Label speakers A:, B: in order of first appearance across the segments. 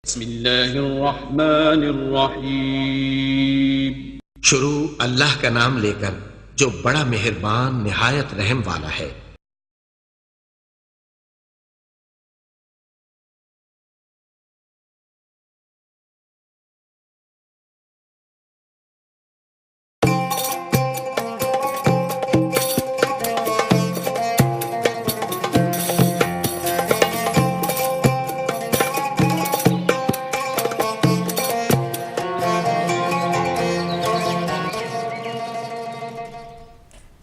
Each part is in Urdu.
A: بسم اللہ الرحمن الرحیم۔
B: شروع اللہ کا نام لے کر جو بڑا مہربان نہایت رحم والا ہے۔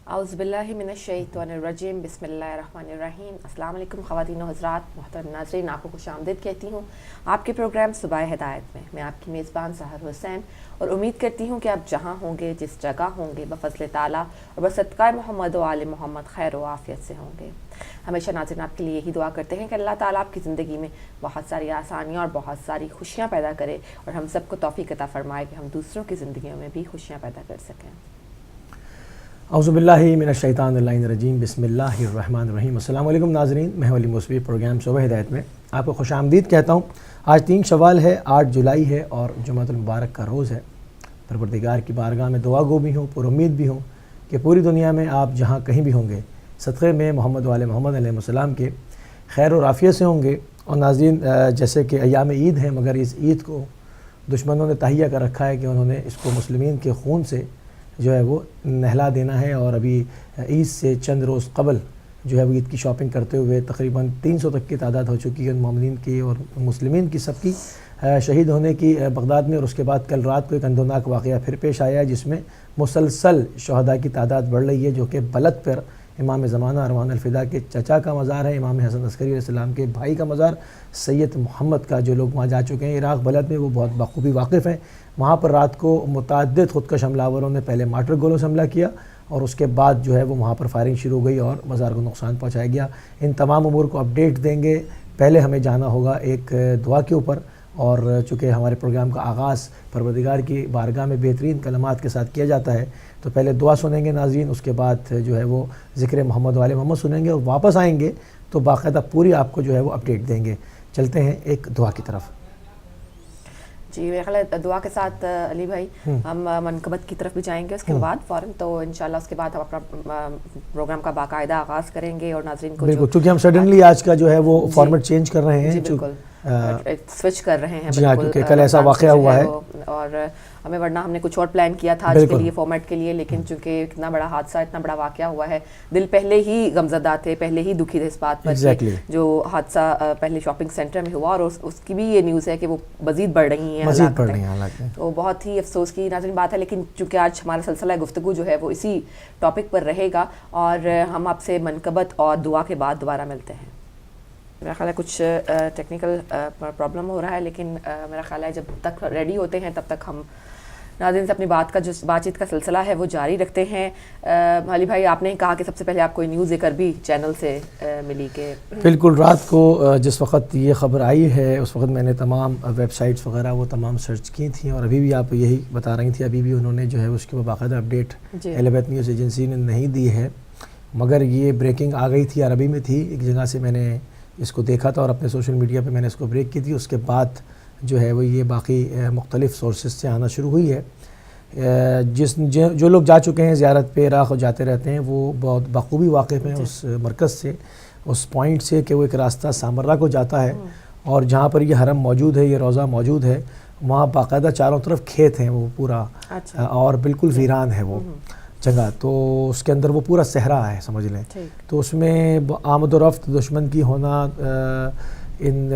C: اعوذ باللہ من الشیطان الرجیم، بسم اللہ الرحمن الرحیم۔ السلام علیکم خواتین و حضرات، محترم ناظرین، آپ کو خوش آمدید کہتی ہوں آپ کے پروگرام صبح ہدایت میں۔ میں آپ کی میزبان سحر حسین، اور امید کرتی ہوں کہ آپ جہاں ہوں گے، جس جگہ ہوں گے، بفضل تعالیٰ اور بصدقہ محمد و آل محمد خیر و عافیت سے ہوں گے۔ ہمیشہ ناظرین آپ کے لیے یہی دعا کرتے ہیں کہ اللہ تعالیٰ آپ کی زندگی میں بہت ساری آسانیاں اور بہت ساری خوشیاں پیدا کرے، اور ہم سب کو توفیق عطا فرمائے کہ ہم دوسروں کی زندگیوں میں بھی خوشیاں پیدا کر سکیں۔
D: اعوذ باللہ من الشیطان الرجیم، بسم اللہ الرحمن الرحیم۔ السلام علیکم ناظرین، میں ولی موسوی پروگرام صبح ہدایت میں آپ کو خوش آمدید کہتا ہوں۔ آج 3 شوال ہے، 8 جولائی ہے اور جمعۃ المبارک کا روز ہے۔ پروردگار کی بارگاہ میں دعا گو بھی ہوں، پر امید بھی ہوں کہ پوری دنیا میں آپ جہاں کہیں بھی ہوں گے، صدقے میں محمد و آل محمد علیہ السلام کے خیر و عافیت سے ہوں گے۔ اور ناظرین، جیسے کہ ایام عید ہیں، مگر اس عید کو دشمنوں نے تہیہ کر رکھا ہے کہ انہوں نے اس کو مسلمین کے خون سے جو ہے وہ نہلا دینا ہے، اور ابھی عید سے چند روز قبل جو ہے وہ عید کی شاپنگ کرتے ہوئے تقریباً 300 تک کی تعداد ہو چکی ہے مومنین کی اور مسلمین کی، سب کی شہید ہونے کی بغداد میں۔ اور اس کے بعد کل رات کو ایک اندوناک واقعہ پھر پیش آیا ہے، جس میں مسلسل شہداء کی تعداد بڑھ رہی ہے، جو کہ بلد پر امام زمانہ اروان الفدا کے چچا کا مزار ہے، امام حسن عسکری علیہ السلام کے بھائی کا مزار سید محمد کا۔ جو لوگ وہاں جا چکے ہیں عراق بلد میں، وہ بہت بخوبی واقف ہیں۔ وہاں پر رات کو متعدد خودکش حملہ آوروں نے پہلے مارٹر گولوں سے حملہ کیا، اور اس کے بعد جو ہے وہ وہاں پر فائرنگ شروع ہو گئی اور مزار کو نقصان پہنچایا گیا۔ ان تمام امور کو اپڈیٹ دیں گے۔ پہلے ہمیں جانا ہوگا ایک دعا کے اوپر، اور چونکہ ہمارے پروگرام کا آغاز پروردگار کی بارگاہ میں بہترین کلمات کے ساتھ کیا جاتا ہے، تو پہلے دعا سنیں گے ناظرین، اس کے بعد جو ہے وہ ذکر محمد و آل محمد سنیں گے، اور واپس آئیں گے تو باقاعدہ پوری آپ کو جو ہے وہ اپڈیٹ دیں گے۔ چلتے ہیں ایک دعا کی طرف۔
C: جی، میرے خیال ہے دعا کے ساتھ علی بھائی ہم منقبت کی طرف بھی جائیں گے اس کے بعد فوراً، تو انشاءاللہ اس کے بعد ہم اپنا پروگرام کا باقاعدہ آغاز کریں گے، اور ناظرین کو
D: بالکل، چونکہ ہم سڈنلی آج کا جو ہے وہ فارمیٹ چینج کر رہے ہیں،
C: بالکل سوئچ کر رہے ہیں،
D: جی ہاں، کیونکہ کل ایسا واقعہ ہوا ہے،
C: اور ہمیں ورنہ ہم نے کچھ اور پلان کیا تھا آج کے لیے فارمیٹ کے لیے، لیکن چونکہ اتنا بڑا حادثہ، اتنا بڑا واقعہ ہوا ہے، دل پہلے ہی غمزدہ تھے، پہلے ہی دکھی تھے اس بات پر کہ جو حادثہ پہلے شاپنگ سینٹر میں ہوا، اور اس کی بھی یہ نیوز ہے کہ وہ مزید بڑھ رہی ہیں ہلاکتیں، تو بہت ہی افسوس کی ناظرین بات ہے۔ لیکن چونکہ آج ہمارا سلسلہ گفتگو جو ہے وہ اسی ٹاپک پر رہے گا، اور ہم آپ سے منقبت اور دعا کے بعد دوبارہ ملتے ہیں۔ میرا خیال ہے کچھ ٹیکنیکل پرابلم ہو رہا ہے، لیکن میرا خیال ہے جب تک ریڈی ہوتے ہیں تب تک ہم ناظرین سے اپنی بات چیت کا سلسلہ ہے وہ جاری رکھتے ہیں۔ علی بھائی، آپ نے کہا کہ سب سے پہلے آپ کو نیوز ایک عربی چینل سے ملی کہ
D: بالکل رات کو جس وقت یہ خبر آئی ہے اس وقت میں نے تمام ویب سائٹس وغیرہ وہ تمام سرچ کی تھیں، اور ابھی بھی آپ یہی بتا رہی تھیں، ابھی بھی انہوں نے جو ہے اس کے باقاعدہ اپڈیٹ الہبیت نیوز ایجنسی نے نہیں دی ہے، مگر یہ بریکنگ آ گئی تھی، عربی میں تھی، ایک جگہ سے میں نے اس کو دیکھا تھا اور اپنے سوشل میڈیا پہ میں نے اس کو بریک کی تھی۔ اس کے بعد جو ہے وہ یہ باقی مختلف سورسز سے آنا شروع ہوئی ہے۔ جو لوگ جا چکے ہیں زیارت پہ عراق اور جاتے رہتے ہیں، وہ بہت بخوبی واقف ہیں اس مرکز سے، اس پوائنٹ سے کہ وہ ایک راستہ سامرہ کو جاتا ہے، اور جہاں پر یہ حرم موجود ہے، یہ روضہ موجود ہے، وہاں باقاعدہ چاروں طرف کھیت ہیں وہ پورا، اور بالکل ویران ہے وہ جگہ، تو اس کے اندر وہ پورا صحرا ہے سمجھ لیں، تو اس میں آمد و رفت دشمن کی ہونا، ان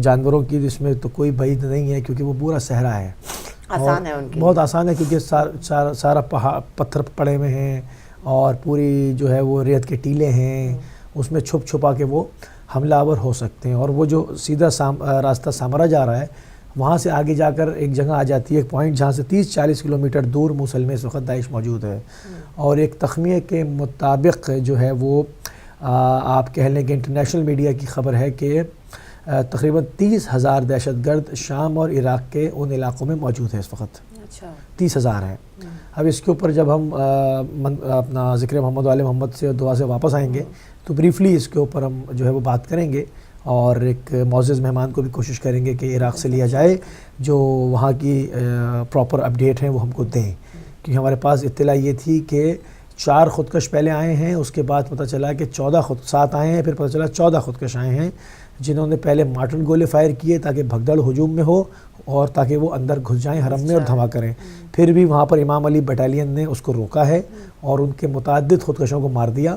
D: جانوروں کی اس میں تو کوئی بعید نہیں ہے، کیونکہ وہ پورا صحرا ہے،
C: آسان ہے ان کی،
D: بہت آسان ہے، کیونکہ سارا پتھر پڑے ہوئے ہیں، اور پوری جو ہے وہ ریت کے ٹیلے ہیں، اس میں چھپ چھپا کے وہ حملہ آور ہو سکتے ہیں۔ اور وہ جو سیدھا راستہ سامرا جا رہا ہے، وہاں سے آگے جا کر ایک جگہ آ جاتی ہے، ایک پوائنٹ جہاں سے 30-40 کلومیٹر دور موصل میں اس وقت داعش موجود ہے، اور ایک تخمیے کے مطابق جو ہے وہ آپ کہہ لیں کہ انٹرنیشنل میڈیا کی خبر ہے کہ تقریباً 30,000 دہشت گرد شام اور عراق کے ان علاقوں میں موجود ہیں اس وقت، 30,000 ہیں۔ اب اس کے اوپر جب ہم اپنا ذکر محمد و آل محمد سے دعا سے واپس آئیں گے تو بریفلی اس کے اوپر ہم جو ہے وہ بات کریں گے، اور ایک معزز مہمان کو بھی کوشش کریں گے کہ عراق سے لیا جائے جو وہاں کی پراپر اپڈیٹ ہیں وہ ہم کو دیں، کیونکہ ہمارے پاس اطلاع یہ تھی کہ 4 خودکش پہلے آئے ہیں، اس کے بعد پتہ چلا کہ 7 آئے ہیں، پھر پتہ چلا 14 خودکش آئے ہیں جنہوں نے پہلے مارٹن گولے فائر کیے تاکہ بھگدڑ ہجوم میں ہو اور تاکہ وہ اندر گھس جائیں حرم میں اور دھماکہ کریں، پھر بھی وہاں پر امام علی بٹالین نے اس کو روکا ہے اور ان کے متعدد خودکشوں کو مار دیا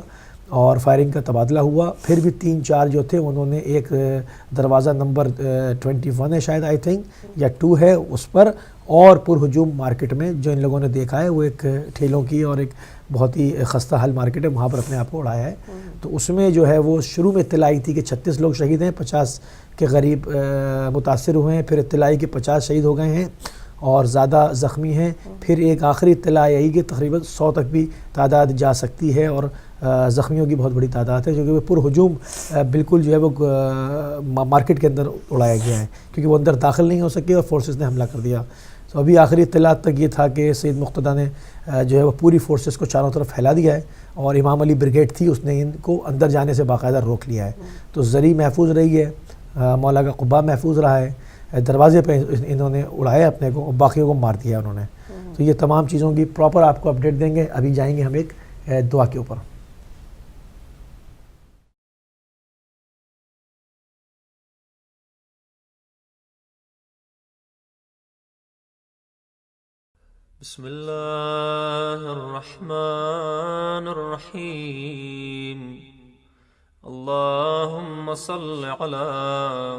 D: اور فائرنگ کا تبادلہ ہوا۔ پھر بھی 3-4 جو تھے انہوں نے ایک دروازہ نمبر 21 ہے شاید آئی تھنک یا 2 ہے اس پر، اور پر ہجوم مارکیٹ میں جو ان لوگوں نے دیکھا ہے وہ ایک ٹھیلوں کی اور ایک بہت ہی خستہ حال مارکیٹ ہے، وہاں پر اپنے آپ کو اڑایا ہے۔ تو اس میں جو ہے وہ شروع میں اطلاع آئی تھی کہ 36 لوگ شہید ہیں، 50 کے قریب متاثر ہوئے ہیں، پھر اطلاع آئی کہ 50 شہید ہو گئے ہیں اور زیادہ زخمی ہیں، پھر ایک آخری اطلاع آئی کہ تقریباً 100 تک بھی تعداد جا سکتی ہے اور زخمیوں کی بہت بڑی تعداد ہے، کیونکہ وہ پر ہجوم بالکل جو ہے وہ مارکیٹ کے اندر اڑایا گیا ہے کیونکہ وہ اندر داخل نہیں ہو سکے اور فورسز نے حملہ کر دیا۔ تو ابھی آخری اطلاعات تک یہ تھا کہ سید مقتدیٰ نے جو ہے وہ پوری فورسز کو چاروں طرف پھیلا دیا ہے اور امام علی بریگیڈ تھی اس نے ان کو اندر جانے سے باقاعدہ روک لیا ہے، تو زری محفوظ رہی ہے، مولا کا قبہ محفوظ رہا ہے، دروازے پہ انہوں نے اڑایا اپنے کو، باقیوں کو مار دیا انہوں نے۔ تو یہ تمام چیزوں کی پراپر آپ کو اپڈیٹ دیں گے۔ ابھی جائیں گے ہم ایک دعا کے اوپر۔
E: بسم اللہ الرحمن الرحیم، اللہم صل علی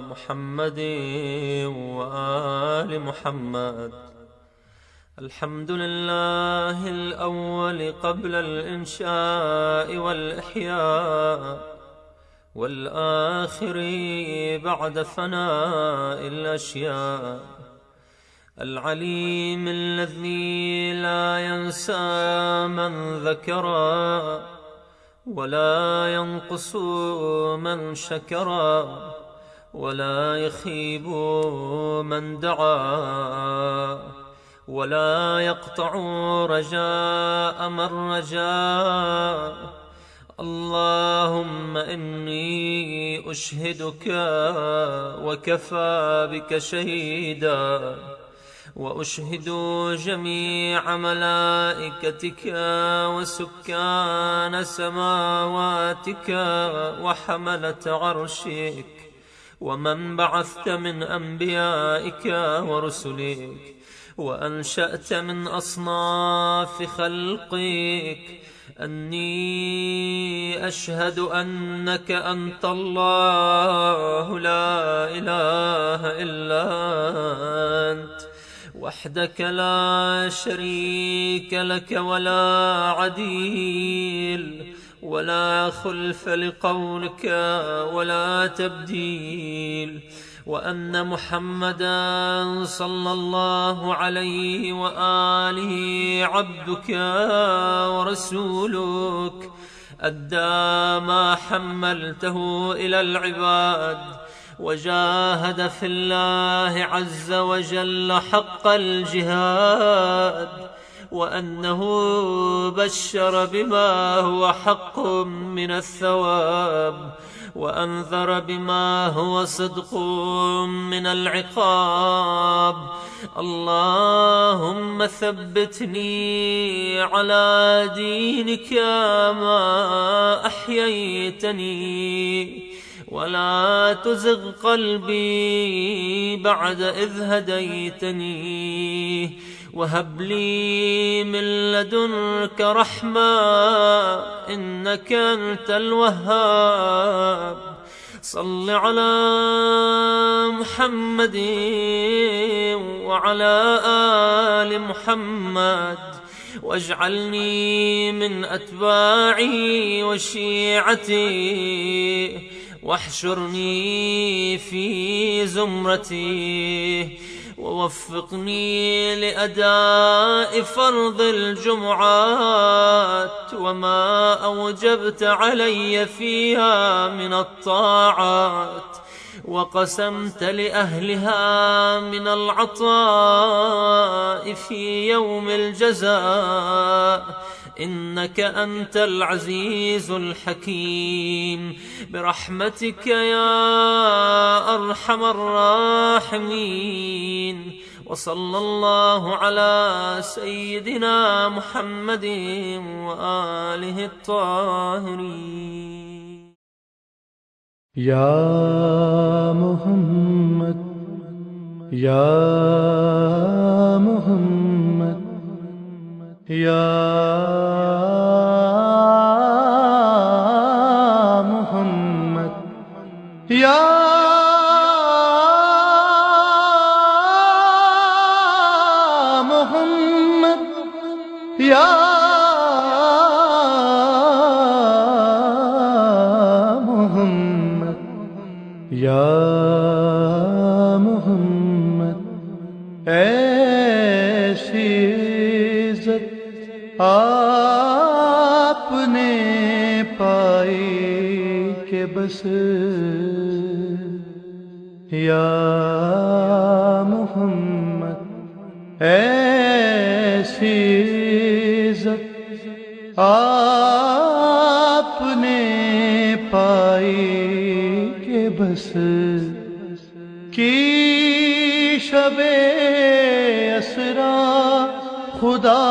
E: محمد وآل محمد۔ الحمد للہ الاول قبل الانشاء والاحیاء، والآخر بعد فناء الاشیاء، العليم الذي لا ينسى من ذكرا ولا ينقص من شكرا ولا يخيب من دعا ولا يقطع رجاء من رجا۔ اللهم إني أشهدك وكفى بك شهيدا، وأشهد جميع ملائكتك وسكان سماواتك وحملة عرشك ومن بعثت من أنبيائك ورسلك وأنشأت من أصناف خلقك، أني أشهد أنك أنت الله لا إله إلا أنت وحدك لا شريك لك ولا عديل ولا خلف لقولك ولا تبديل، وأن محمدا صلى الله عليه وآله عبدك ورسولك، أدى ما حملته إلى العباد وجاهد في الله عز وجل حق الجهاد، وأنه بشر بما هو حق من الثواب وأنذر بما هو صدق من العقاب۔ اللهم ثبتني على دينك ما أحييتني ولا تزغ قلبي بعد إذ هديتني، وهب لي من لدنك رحمة إنك أنت الوهاب۔ صل على محمد وعلى آل محمد، واجعلني من أتباعه وشيعته، واحشرني في زمرته، ووفقني لأداء فرض الجمعات وما أوجبت علي فيها من الطاعات، وقسمت لأهلها من العطاء في يوم الجزاء، إنك أنت العزيز الحكيم برحمتك يا أرحم الراحمين. وصلى الله على سيدنا محمد وآله الطاهرين.
F: يا محمد يا محمد يا محمد يا محمد يا محمد يا محمد ایسی عزت آپ نے پائی کہ بس یا محمد ایسی عزت آپ نے پائی کہ بس کی شب اسرا خدا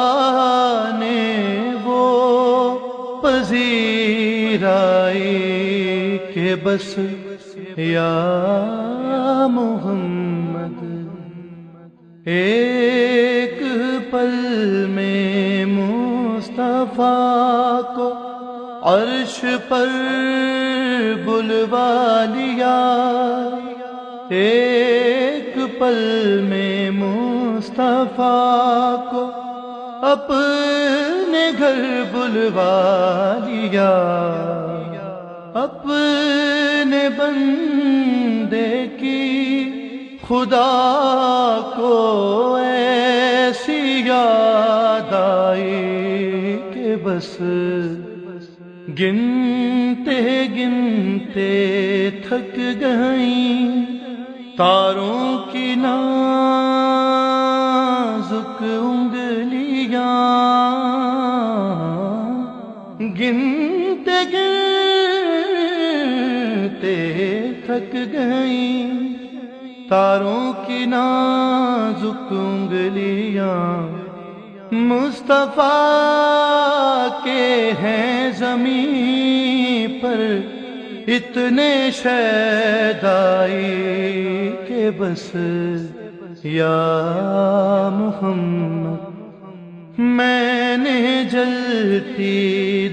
F: نے وہ پذیرائی کہ بس یا محمد ایک پل میں مصطفیٰ کو عرش پر بلوا لیا، ایک پل میں مصطفیٰ کو اپنے گھر بلوا لیا، اپنے بندے کی خدا کو ایسی یاد آئی کہ بس گنتے گنتے تھک گئیں تاروں کی نازک انگلیاں، گنتے گنتے تھک گئیں تاروں کی نازک انگلیاں، مصطفیٰ کے ہیں زمین پر اتنے شیدائی کہ بس یا محمد میں نے جلتی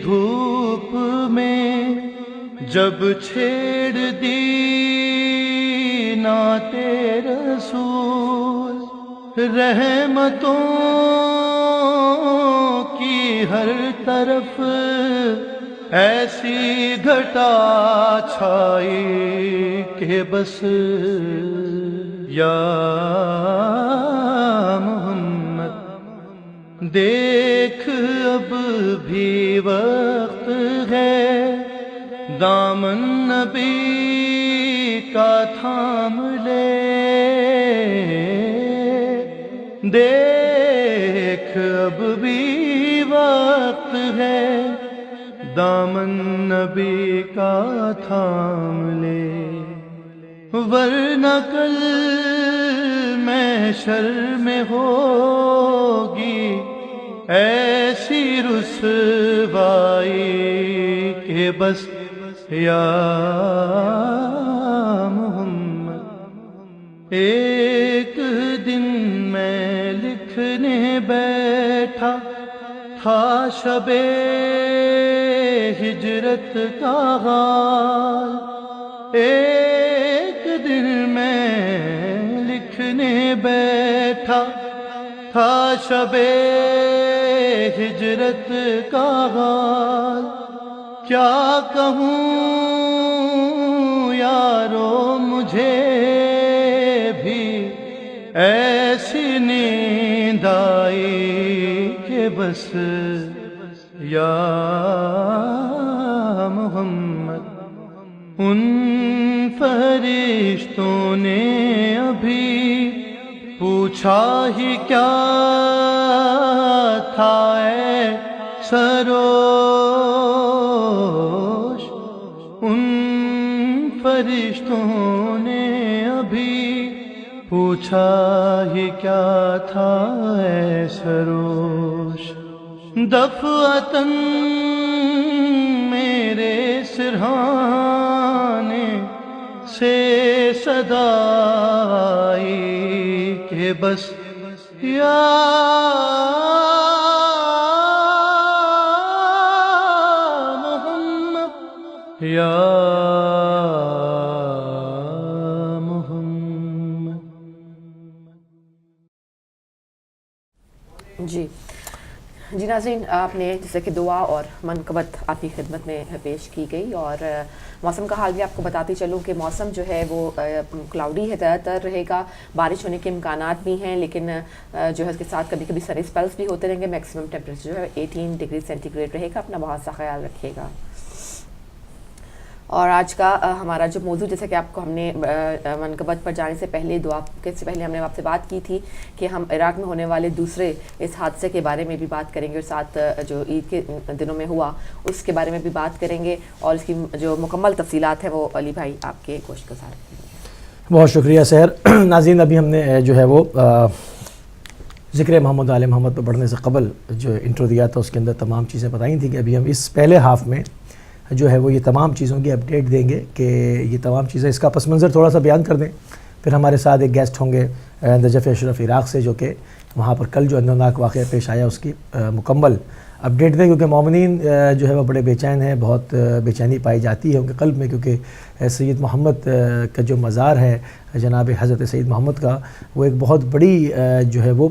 F: دھوپ میں جب چھیڑ دی نعت رسول، رحمتوں کی ہر طرف ایسی گھٹا چھائی کہ بس یا محمد دیکھ اب بھی وقت ہے دامن نبی کا تھام لے، دیکھ اب بھی وقت ہے دامن نبی کا تھام لے، ورنہ کل محشر میں ہوگی ایسی رسوائی کہ بس یا محمد ایک دن میں لکھنے بیٹھا تھا شب ہجرت کا حال، ایک دن میں لکھنے بیٹھا تھا شب ہجرت کا حال، کیا کہوں یارو مجھے بھی ایسی نیند آئی کہ بس یا محمد ان فرشتوں نے ابھی پوچھا ہی کیا تھا اے سروش ان فرشتوں نے ابھی پوچھا ہی کیا تھا اے سروش، دفعتاً میرے سرہانے سے صدا آئی کہ بس یا محمد یا محمد۔
C: جی ناظرین، آپ نے جیسے کہ دعا اور منقبت آپ کی خدمت میں پیش کی گئی، اور موسم کا حال بھی آپ کو بتاتی چلوں کہ موسم جو ہے وہ کلاؤڈی ہے، زیادہ تر رہے گا، بارش ہونے کے امکانات بھی ہیں، لیکن جو ہے اس کے ساتھ کبھی کبھی سنی اسپیلس بھی ہوتے رہیں گے۔ میکسیمم ٹیمپریچر جو ہے 18 ڈگری سینٹی گریڈ رہے گا، اپنا بہت سا خیال رکھیے گا۔ اور آج کا ہمارا جو موضوع، جیسے کہ آپ کو ہم نے منقبت پر جانے سے پہلے، دعا کے سے پہلے ہم نے آپ سے بات کی تھی کہ ہم عراق میں ہونے والے دوسرے اس حادثے کے بارے میں بھی بات کریں گے، اور ساتھ جو عید کے دنوں میں ہوا اس کے بارے میں بھی بات کریں گے، اور اس کی جو مکمل تفصیلات ہیں وہ علی بھائی آپ کے گوشت گزار کریں گے۔
D: بہت شکریہ سحر۔ ناظرین، ابھی ہم نے جو ہے وہ ذکر محمد آل محمد پر بڑھنے سے قبل جو انٹرو دیا تھا، اس کے اندر تمام چیزیں بتائی تھیں کہ ابھی ہم اس پہلے ہاف میں جو ہے وہ یہ تمام چیزوں کی اپڈیٹ دیں گے، کہ یہ تمام چیزیں، اس کا پس منظر تھوڑا سا بیان کر دیں۔ پھر ہمارے ساتھ ایک گیسٹ ہوں گے نجف اشرف عراق سے، جو کہ وہاں پر کل جو اندرناک واقعہ پیش آیا اس کی مکمل اپڈیٹ دیں، کیونکہ مومنین جو ہے وہ بڑے بے چین ہیں، بہت بے چینی پائی جاتی ہے ان کے قلب میں، کیونکہ سید محمد کا جو مزار ہے جناب حضرت سید محمد کا، وہ ایک بہت بڑی جو ہے وہ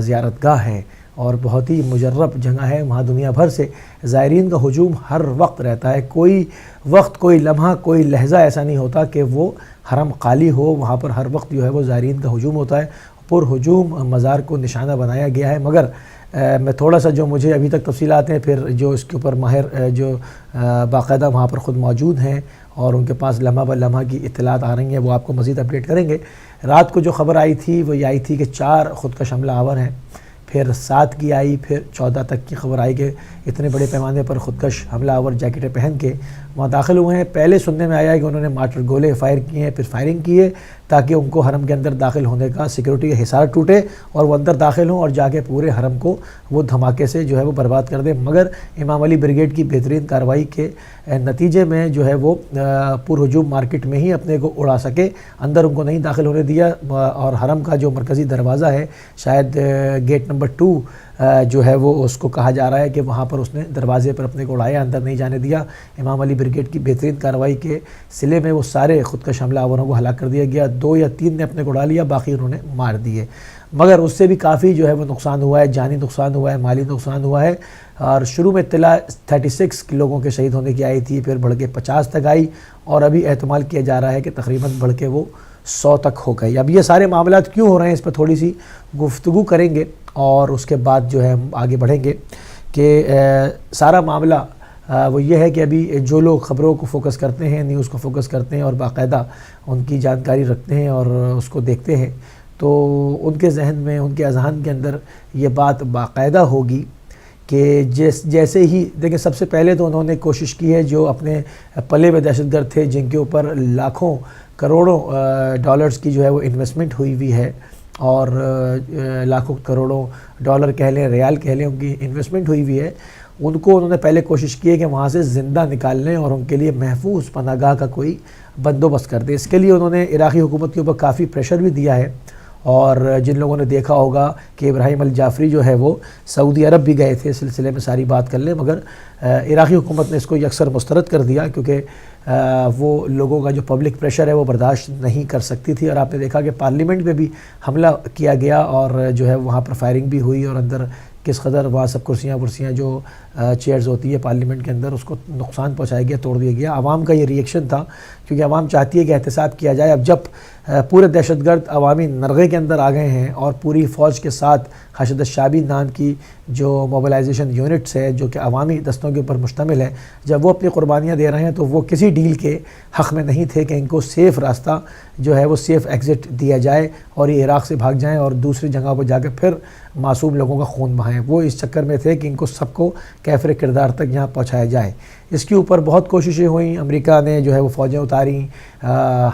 D: زیارت گاہ ہے، اور بہت ہی مجرب جگہ ہے۔ وہاں دنیا بھر سے زائرین کا ہجوم ہر وقت رہتا ہے، کوئی وقت، کوئی لمحہ، کوئی لحظہ ایسا نہیں ہوتا کہ وہ حرم خالی ہو، وہاں پر ہر وقت جو ہے وہ زائرین کا ہجوم ہوتا ہے، پر ہجوم مزار کو نشانہ بنایا گیا ہے۔ مگر میں تھوڑا سا جو مجھے ابھی تک تفصیلات ہیں، پھر جو اس کے اوپر ماہر جو باقاعدہ وہاں پر خود موجود ہیں اور ان کے پاس لمحہ بہ لمحہ کی اطلاعات آ رہی ہیں، وہ آپ کو مزید اپڈیٹ کریں گے۔ رات کو جو خبر آئی تھی وہ یہ آئی تھی کہ 4 خودکش حملہ آور ہیں، پھر 7 کی آئی، پھر 14 تک کی خبر آئی کہ اتنے بڑے پیمانے پر خودکش حملہ آور جیکٹیں پہن کے وہاں داخل ہوئے ہیں۔ پہلے سننے میں آیا ہے کہ انہوں نے مارٹر گولے فائر کیے ہیں، پھر فائرنگ کی ہے تاکہ ان کو حرم کے اندر داخل ہونے کا سیکورٹی کا حصار ٹوٹے اور وہ اندر داخل ہوں اور جا کے پورے حرم کو وہ دھماکے سے جو ہے وہ برباد کر دیں۔ مگر امام علی بریگیڈ کی بہترین کارروائی کے نتیجے میں جو ہے وہ پر ہجوم مارکیٹ میں ہی اپنے کو اڑا سکے، اندر ان کو نہیں داخل ہونے دیا، اور حرم کا جو مرکزی دروازہ ہے، شاید گیٹ نمبر 2 جو ہے وہ اس کو کہا جا رہا ہے کہ وہاں پر اس نے دروازے پر اپنے کو اڑایا، اندر نہیں جانے دیا۔ امام علی بریگیڈ کی بہترین کارروائی کے صلے میں وہ سارے خودکش حملہ آوروں کو ہلاک کر دیا گیا، 2 یا 3 نے اپنے کو اڑا لیا، باقی انہوں نے مار دیے۔ مگر اس سے بھی کافی جو ہے وہ نقصان ہوا ہے، جانی نقصان ہوا ہے، مالی نقصان ہوا ہے، اور شروع میں اطلاع 36 لوگوں کے شہید ہونے کی آئی تھی، پھر بڑھ کے 50 تک آئی، اور ابھی احتمال کیا جا رہا ہے کہ تقریباً بڑھ کے وہ 100 تک ہو گئی۔ اب یہ سارے معاملات کیوں ہو رہے ہیں، اس پر تھوڑی سی گفتگو کریں گے، اور اس کے بعد جو ہے ہم آگے بڑھیں گے کہ سارا معاملہ وہ یہ ہے کہ ابھی جو لوگ خبروں کو فوکس کرتے ہیں، نیوز کو فوکس کرتے ہیں اور باقاعدہ ان کی جانکاری رکھتے ہیں اور اس کو دیکھتے ہیں، تو ان کے ذہن میں، ان کے اذہان کے اندر یہ بات باقاعدہ ہوگی کہ جیسے ہی دیکھیں، سب سے پہلے تو انہوں نے کوشش کی ہے، جو اپنے پلے میں دہشت گرد تھے، جن کے اوپر لاکھوں کروڑوں ڈالرز کی جو ہے وہ انویسٹمنٹ ہوئی ہے، اور لاکھوں کروڑوں ڈالر کہہ لیں، ریال کہہ لیں، ان کی انویسٹمنٹ ہوئی ہے، ان کو انہوں نے پہلے کوشش کی ہے کہ وہاں سے زندہ نکال لیں اور ان کے لیے محفوظ پناہ گاہ کا کوئی بندوبست کر دیں۔ اس کے لیے انہوں نے عراقی حکومت کے اوپر کافی پریشر بھی دیا ہے، اور جن لوگوں نے دیکھا ہوگا کہ ابراہیم الجعفری جو ہے وہ سعودی عرب بھی گئے تھے، اس سلسلے میں ساری بات کر لیں، مگر عراقی حکومت نے اس کو یکسر مسترد کر دیا، کیونکہ وہ لوگوں کا جو پبلک پریشر ہے وہ برداشت نہیں کر سکتی تھی، اور آپ نے دیکھا کہ پارلیمنٹ میں بھی حملہ کیا گیا، اور جو ہے وہاں پر فائرنگ بھی ہوئی، اور اندر کس قدر وہاں سب کرسیاں جو چیئرز ہوتی ہے پارلیمنٹ کے اندر، اس کو نقصان پہنچایا گیا، توڑ دیا گیا۔ عوام کا یہ ری ایکشن تھا کیونکہ عوام چاہتی ہے کہ احتساب کیا جائے۔ اب جب پورے دہشت گرد عوامی نرغے کے اندر آ گئے ہیں اور پوری فوج کے ساتھ حشد الشعبی نام کی جو موبلائزیشن یونٹس ہے جو کہ عوامی دستوں کے اوپر مشتمل ہے، جب وہ اپنی قربانیاں دے رہے ہیں تو وہ کسی ڈیل کے حق میں نہیں تھے کہ ان کو سیف راستہ جو ہے وہ سیف ایگزٹ دیا جائے اور یہ عراق سے بھاگ جائیں اور دوسری جگہوں پر جا کے پھر معصوم لوگوں کا خون بہائیں۔ وہ اس چکر میں تھے کہ ان کو سب کو کیفر کردار تک یہاں پہنچایا جائے۔ اس کے اوپر بہت کوششیں ہوئیں، امریکہ نے جو ہے وہ فوجیں اتاریں،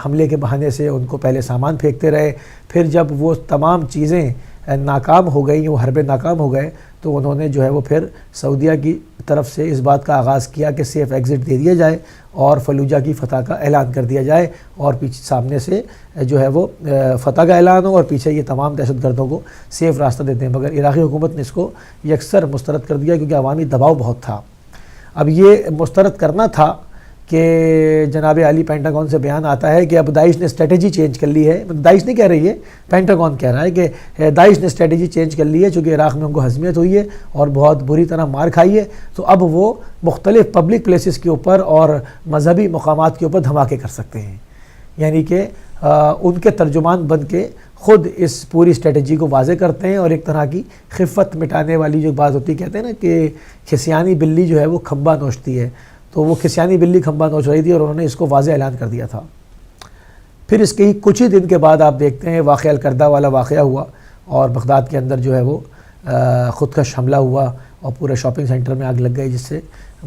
D: حملے کے بہانے سے ان کو پہلے سامان پھینکتے رہے، پھر جب وہ تمام چیزیں ناکام ہو گئیں، وہ حربے ناکام ہو گئے تو انہوں نے جو ہے وہ پھر سعودیہ کی طرف سے اس بات کا آغاز کیا کہ سیف ایگزٹ دے دیا جائے اور فلوجہ کی فتح کا اعلان کر دیا جائے اور پیچھے سامنے سے جو ہے وہ فتح کا اعلان ہو اور پیچھے یہ تمام دہشت گردوں کو سیف راستہ دیتے ہیں۔ مگر عراقی حکومت نے اس کو یکسر مسترد کر دیا کیونکہ عوامی دباؤ بہت تھا۔ اب یہ مسترد کرنا تھا کہ جناب علی پینٹاگون سے بیان آتا ہے کہ اب داعش نے اسٹریٹجی چینج کر لی ہے، داعش نہیں کہہ رہی ہے، پینٹاگون کہہ رہا ہے کہ داعش نے اسٹریٹجی چینج کر لی ہے چونکہ عراق میں ان کو ہزیمت ہوئی ہے اور بہت بری طرح مار کھائی ہے، تو اب وہ مختلف پبلک پلیسز کے اوپر اور مذہبی مقامات کے اوپر دھماکے کر سکتے ہیں، یعنی کہ ان کے ترجمان بن کے خود اس پوری اسٹریٹجی کو واضح کرتے ہیں اور ایک طرح کی خفت مٹانے والی جو بات ہوتی ہے، کہتے ہیں نا کہ کھسیانی بلی جو ہے وہ کھمبا نوچتی ہے، تو وہ کھسیانی بلی کھمبا نوچ رہی تھی اور انہوں نے اس کو واضح اعلان کر دیا تھا۔ پھر اس کے کچھ ہی دن کے بعد آپ دیکھتے ہیں واقعہ الکردہ والا واقعہ ہوا اور بغداد کے اندر جو ہے وہ خودکش حملہ ہوا اور پورے شاپنگ سینٹر میں آگ لگ گئی، جس سے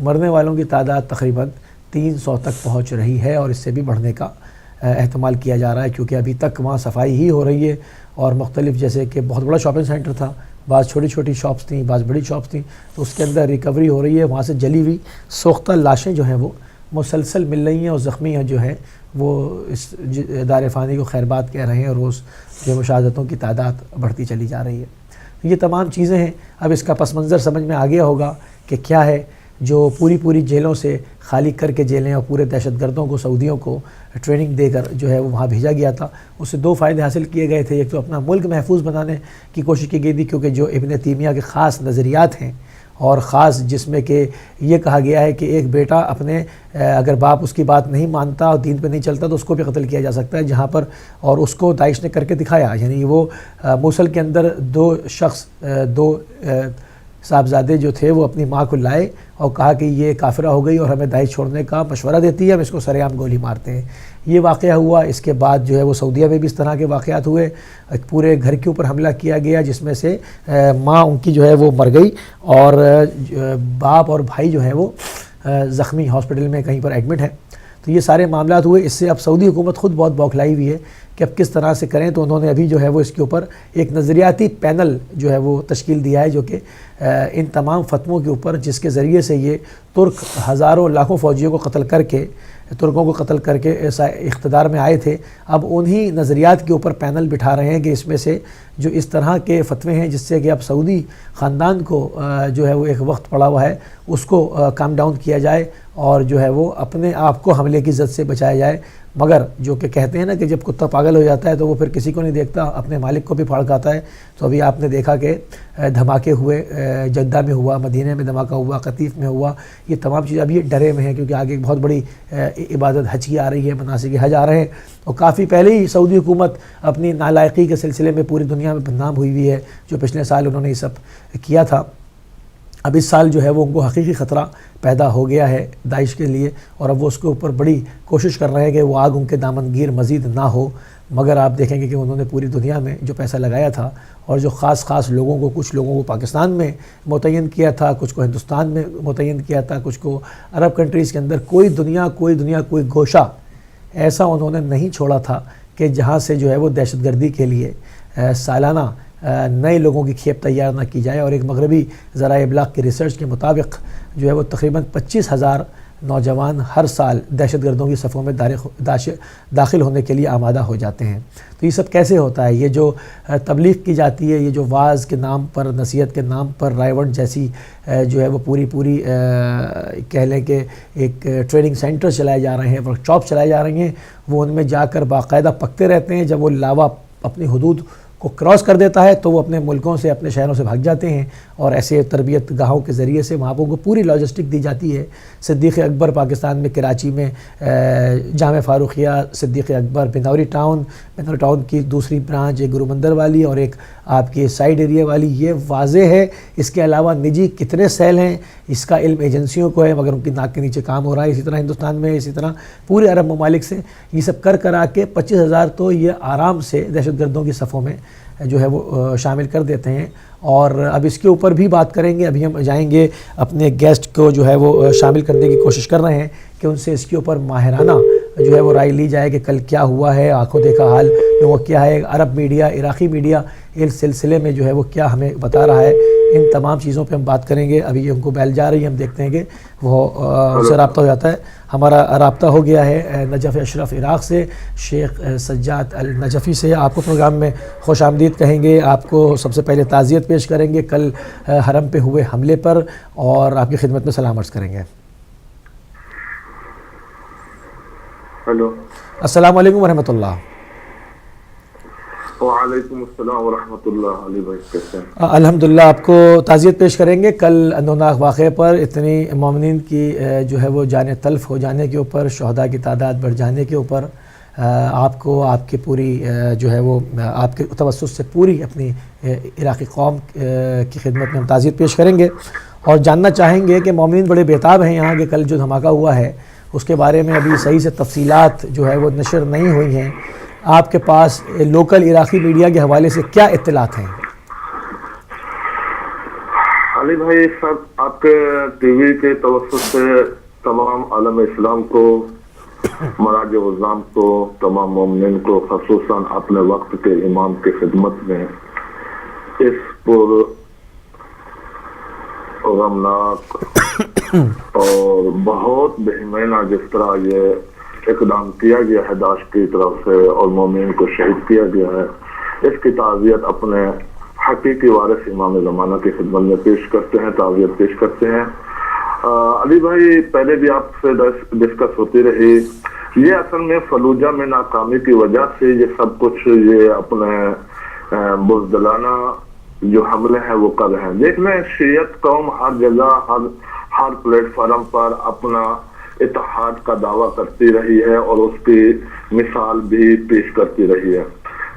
D: مرنے والوں کی تعداد تقریباً 300 تک پہنچ رہی ہے اور اس سے بھی بڑھنے کا احتمال کیا جا رہا ہے کیونکہ ابھی تک وہاں صفائی ہی ہو رہی ہے اور مختلف جیسے کہ بہت بڑا شاپنگ سینٹر تھا، بعض چھوٹی چھوٹی شاپس تھیں، بعض بڑی شاپس تھیں، تو اس کے اندر ریکوری ہو رہی ہے، وہاں سے جلی ہوئی سوختہ لاشیں جو ہیں وہ مسلسل مل رہی ہیں اور زخمی جو ہیں وہ اس دار فانی کو خیر بات کہہ رہے ہیں اور روز جو مشاہدتوں کی تعداد بڑھتی چلی جا رہی ہے۔ یہ تمام چیزیں ہیں، اب اس کا پس منظر سمجھ میں آ گیا ہوگا کہ کیا ہے جو پوری جیلوں سے خالی کر کے جیلیں اور پورے دہشت گردوں کو سعودیوں کو ٹریننگ دے کر جو ہے وہ وہاں بھیجا گیا تھا، اس سے 2 فائدے حاصل کیے گئے تھے۔ ایک تو اپنا ملک محفوظ بنانے کی کوشش کی گئی تھی کیونکہ جو ابن تیمیہ کے خاص نظریات ہیں اور خاص جس میں کہ یہ کہا گیا ہے کہ ایک بیٹا اپنے اگر باپ اس کی بات نہیں مانتا اور دین پہ نہیں چلتا تو اس کو بھی قتل کیا جا سکتا ہے، جہاں پر اور اس کو داعش نے کر کے دکھایا، یعنی وہ موصل کے اندر 2 صاحبزادے جو تھے وہ اپنی ماں کو لائے اور کہا کہ یہ کافرہ ہو گئی اور ہمیں داعش چھوڑنے کا مشورہ دیتی ہے، ہم اس کو سرعام گولی مارتے ہیں۔ یہ واقعہ ہوا، اس کے بعد جو ہے وہ سعودیہ میں بھی اس طرح کے واقعات ہوئے، پورے گھر کے اوپر حملہ کیا گیا جس میں سے ماں ان کی جو ہے وہ مر گئی اور باپ اور بھائی جو ہے وہ زخمی ہاسپٹل میں کہیں پر ایڈمٹ ہیں۔ تو یہ سارے معاملات ہوئے، اس سے اب سعودی حکومت خود بہت بوکھلائی ہوئی ہے کہ اب کس طرح سے کریں، تو انہوں نے ابھی جو ہے وہ اس کے اوپر ایک نظریاتی پینل جو ہے وہ تشکیل دیا ہے جو کہ ان تمام فتووں کے اوپر جس کے ذریعے سے یہ ترک ہزاروں لاکھوں فوجیوں کو قتل کر کے ترکوں کو قتل کر کے اقتدار میں آئے تھے، اب انہی نظریات کے اوپر پینل بٹھا رہے ہیں کہ اس میں سے جو اس طرح کے فتوے ہیں جس سے کہ اب سعودی خاندان کو جو ہے وہ ایک وقت پڑا ہوا ہے اس کو کام ڈاؤن کیا جائے اور جو ہے وہ اپنے آپ کو حملے کی زد سے بچایا جائے۔ مگر جو کہ کہتے ہیں نا کہ جب کتا پاگل ہو جاتا ہے تو وہ پھر کسی کو نہیں دیکھتا، اپنے مالک کو بھی پھاڑ کھاتا ہے۔ تو ابھی آپ نے دیکھا کہ دھماکے ہوئے، جدہ میں ہوا، مدینہ میں دھماکہ ہوا، قطیف میں ہوا، یہ تمام چیزیں اب یہ ڈرے میں ہیں کیونکہ آگے ایک بہت بڑی عبادت حج کی آ رہی ہے، مناسک حج آ رہے ہیں اور کافی پہلے ہی سعودی حکومت اپنی نالائقی کے سلسلے میں پوری دنیا میں بدنام ہوئی ہے، جو پچھلے سال انہوں نے یہ سب کیا تھا۔ اب اس سال جو ہے وہ ان کو حقیقی خطرہ پیدا ہو گیا ہے داعش کے لیے اور اب وہ اس کے اوپر بڑی کوشش کر رہے ہیں کہ وہ آگ ان کے دامنگیر مزید نہ ہو۔ مگر آپ دیکھیں گے کہ انہوں نے پوری دنیا میں جو پیسہ لگایا تھا اور جو خاص لوگوں کو، کچھ لوگوں کو پاکستان میں متعین کیا تھا، کچھ کو ہندوستان میں متعین کیا تھا، کچھ کو عرب کنٹریز کے اندر، کوئی گوشہ ایسا انہوں نے نہیں چھوڑا تھا کہ جہاں سے جو ہے وہ دہشت گردی کے لیے سالانہ نئے لوگوں کی کھیپ تیار نہ کی جائے۔ اور ایک مغربی ذرائع ابلاغ کی ریسرچ کے مطابق جو ہے وہ تقریباً 25,000 نوجوان ہر سال دہشت گردوں کی صفوں میں داخل ہونے کے لیے آمادہ ہو جاتے ہیں۔ تو یہ سب کیسے ہوتا ہے؟ یہ جو تبلیغ کی جاتی ہے، یہ جو واعظ کے نام پر، نصیحت کے نام پر رائیونٹ جیسی جو ہے وہ پوری کہہ لیں کہ ایک ٹریننگ سینٹر چلائے جا رہے ہیں، ورک شاپ چلائے جا رہی ہیں، وہ ان میں جا کر باقاعدہ پکتے رہتے ہیں۔ جب وہ لاوا اپنی حدود کو کراس کر دیتا ہے تو وہ اپنے ملکوں سے اپنے شہروں سے بھاگ جاتے ہیں، اور ایسے تربیت گاہوں کے ذریعے سے وہاں کو پوری لاجسٹک دی جاتی ہے۔ صدیق اکبر پاکستان میں کراچی میں جامع فاروقیہ صدیق اکبر، بنوری ٹاؤن کی دوسری برانچ ایک گرومندر والی اور ایک آپ کی سائیڈ ایریا والی، یہ واضح ہے۔ اس کے علاوہ نجی کتنے سیل ہیں اس کا علم ایجنسیوں کو ہے، مگر ان کی ناک کے نیچے کام ہو رہا ہے۔ اسی طرح ہندوستان میں، اسی طرح پورے عرب ممالک سے یہ سب کرا کے 25,000 تو یہ آرام سے دہشت گردوں کی صفوں میں جو ہے وہ شامل کر دیتے ہیں۔ اور اب اس کے اوپر بھی بات کریں گے۔ ابھی ہم جائیں گے اپنے گیسٹ کو جو ہے وہ شامل کرنے کی کوشش کر رہے ہیں کہ ان سے اس کے اوپر ماہرانہ جو ہے وہ رائے لی جائے کہ کل کیا ہوا ہے، آنکھوں دیکھا حال وہ کیا ہے، عرب میڈیا، عراقی میڈیا اس سلسلے میں جو ہے وہ کیا ہمیں بتا رہا ہے۔ ان تمام چیزوں پہ ہم بات کریں گے۔ ابھی ان کو بیل جا رہی ہے، ہم دیکھتے ہیں کہ وہ ان سے رابطہ ہو جاتا ہے۔ ہمارا رابطہ ہو گیا ہے نجف اشرف عراق سے، شیخ سجاد النجفی سے۔ آپ کو پروگرام میں خوش آمدید کہیں گے۔ آپ کو سب سے پہلے تعزیت پیش کریں گے کل حرم پہ ہوئے حملے پر، اور آپ کی خدمت میں سلام عرض کریں گے۔
G: ہلو،
D: السلام علیکم ورحمۃ اللہ۔
G: وعلیکم السلام ورحمۃ اللہ۔ علی بھائی کیسے ہیں؟
D: الحمدللہ، آپ کو تعزیت پیش کریں گے کل اندوناک واقعے پر، اتنی مومنین کی جو ہے وہ جانیں تلف ہو جانے کے اوپر، شہداء کی تعداد بڑھ جانے کے اوپر۔ آپ کو آپ کی پوری جو ہے وہ آپ کے توسط سے پوری اپنی عراقی قوم کی خدمت میں ہم تعزیت پیش کریں گے، اور جاننا چاہیں گے کہ مومنین بڑے بیتاب ہیں یہاں کہ کل جو دھماکہ ہوا ہے اس کے بارے میں ابھی صحیح سے تفصیلات جو ہے وہ نشر نہیں ہوئی ہیں۔ آپ کے پاس لوکل عراقی میڈیا کے حوالے سے کیا اطلاعات ہیں؟
G: علی بھائی سب آپ کے ٹی وی کے توسط سے تمام عالم اسلام کو، مراجع عظام کو، تمام مومنین کو، خصوصاً اپنے وقت کے امام کی خدمت میں اس پر غمناک اور بہت بہیمانہ جس طرح یہ اقدام کیا گیا ہے داعش کی طرف سے اور مومنین کو شہید کیا گیا ہے، اس کی تعزیت اپنے حقیقی وارث امام زمانہ کی خدمت میں پیش کرتے ہیں، تعزیت پیش کرتے ہیں۔ علی بھائی پہلے بھی آپ سے ڈسکس ہوتی رہی، یہ اصل میں فلوجہ میں ناکامی کی وجہ سے یہ سب کچھ یہ اپنے بزدلانہ جو حملے ہیں وہ کر رہے ہیں۔ دیکھ لیں شیعت قوم ہر جگہ ہر پلیٹ فارم پر اپنا اتحاد کا دعویٰ کرتی رہی ہے اور اس کی مثال بھی پیش کرتی رہی ہے۔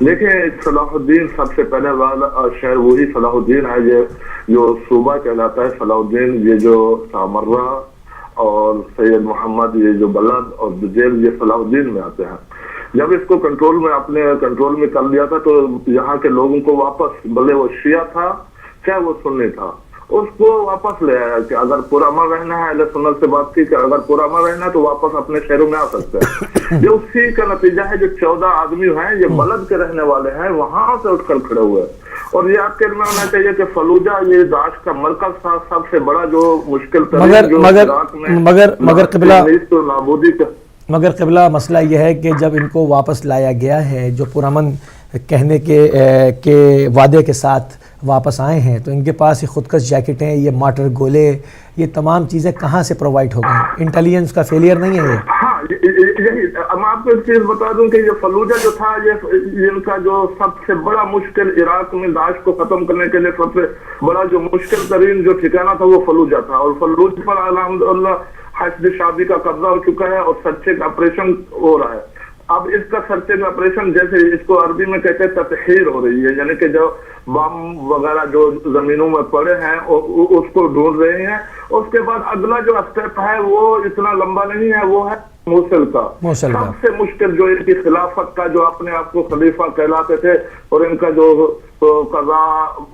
G: دیکھیں صلاح الدین سب سے پہلے والا شہر وہی صلاح الدین ہے، یہ جو صوبہ کہلاتا ہے صلاح الدین، یہ جو سامرہ اور سید محمد یہ جو بلد اور دجیل یہ صلاح الدین میں آتے ہیں۔ جب اس کو اپنے کنٹرول میں کر لیا تھا تو یہاں کے لوگوں کو واپس، بھلے وہ شیعہ تھا چاہے وہ سنی تھا، اس کو واپس لے آیا کہ اگر پرامن رہنا ہے، اہل سنت سے بات کی کہ اگر پرامن رہنا ہے تو واپس اپنے شہروں میں آ سکتے ہیں۔ یہ اسی کا نتیجہ ہے جو 14 آدمی ہیں یہ بلد کے رہنے والے ہیں، وہاں سے اٹھ کر کھڑے ہوئے۔ اور یہ آپ کے علم میں ہونا چاہیے کہ فلوجہ یہ داعش کا مرکز تھا، سب سے بڑا جو مشکل
D: مگر قبلہ مسئلہ یہ ہے کہ جب ان کو واپس لایا گیا ہے، جو پرامن کہنے کے وعدے کے ساتھ واپس آئے ہیں، تو ان کے پاس یہ خودکش جیکٹیں، یہ مارٹر گولے، یہ تمام چیزیں کہاں سے پرووائڈ ہو گئیں؟ انٹیلیجنس کا فیلئر نہیں ہے یہ؟
G: ہاں یہی میں آپ کو ایک چیز بتا دوں کہ یہ فلوجہ جو تھا یہ ان کا جو سب سے بڑا مشکل، عراق میں داعش کو ختم کرنے کے لیے سب سے بڑا جو مشکل ترین جو ٹھکانہ تھا وہ فلوجہ تھا، اور فلوجہ پر الحمدللہ حشد شعبی کا قبضہ ہو چکا ہے اور سرچنگ آپریشن ہو رہا ہے۔ اب اس کا سرچنگ آپریشن جیسے اس کو عربی میں کہتے ہیں تطہیر ہو رہی ہے، یعنی کہ جو بم وغیرہ جو زمینوں میں پڑے ہیں اس کو ڈھونڈ رہے ہیں۔ اس کے بعد اگلا جو اسٹیپ ہے وہ اتنا لمبا نہیں ہے، وہ ہے موصل کا۔ سب سے مشکل جو ان کی خلافت کا جو اپنے آپ کو خلیفہ کہلاتے تھے اور ان کا جو قضا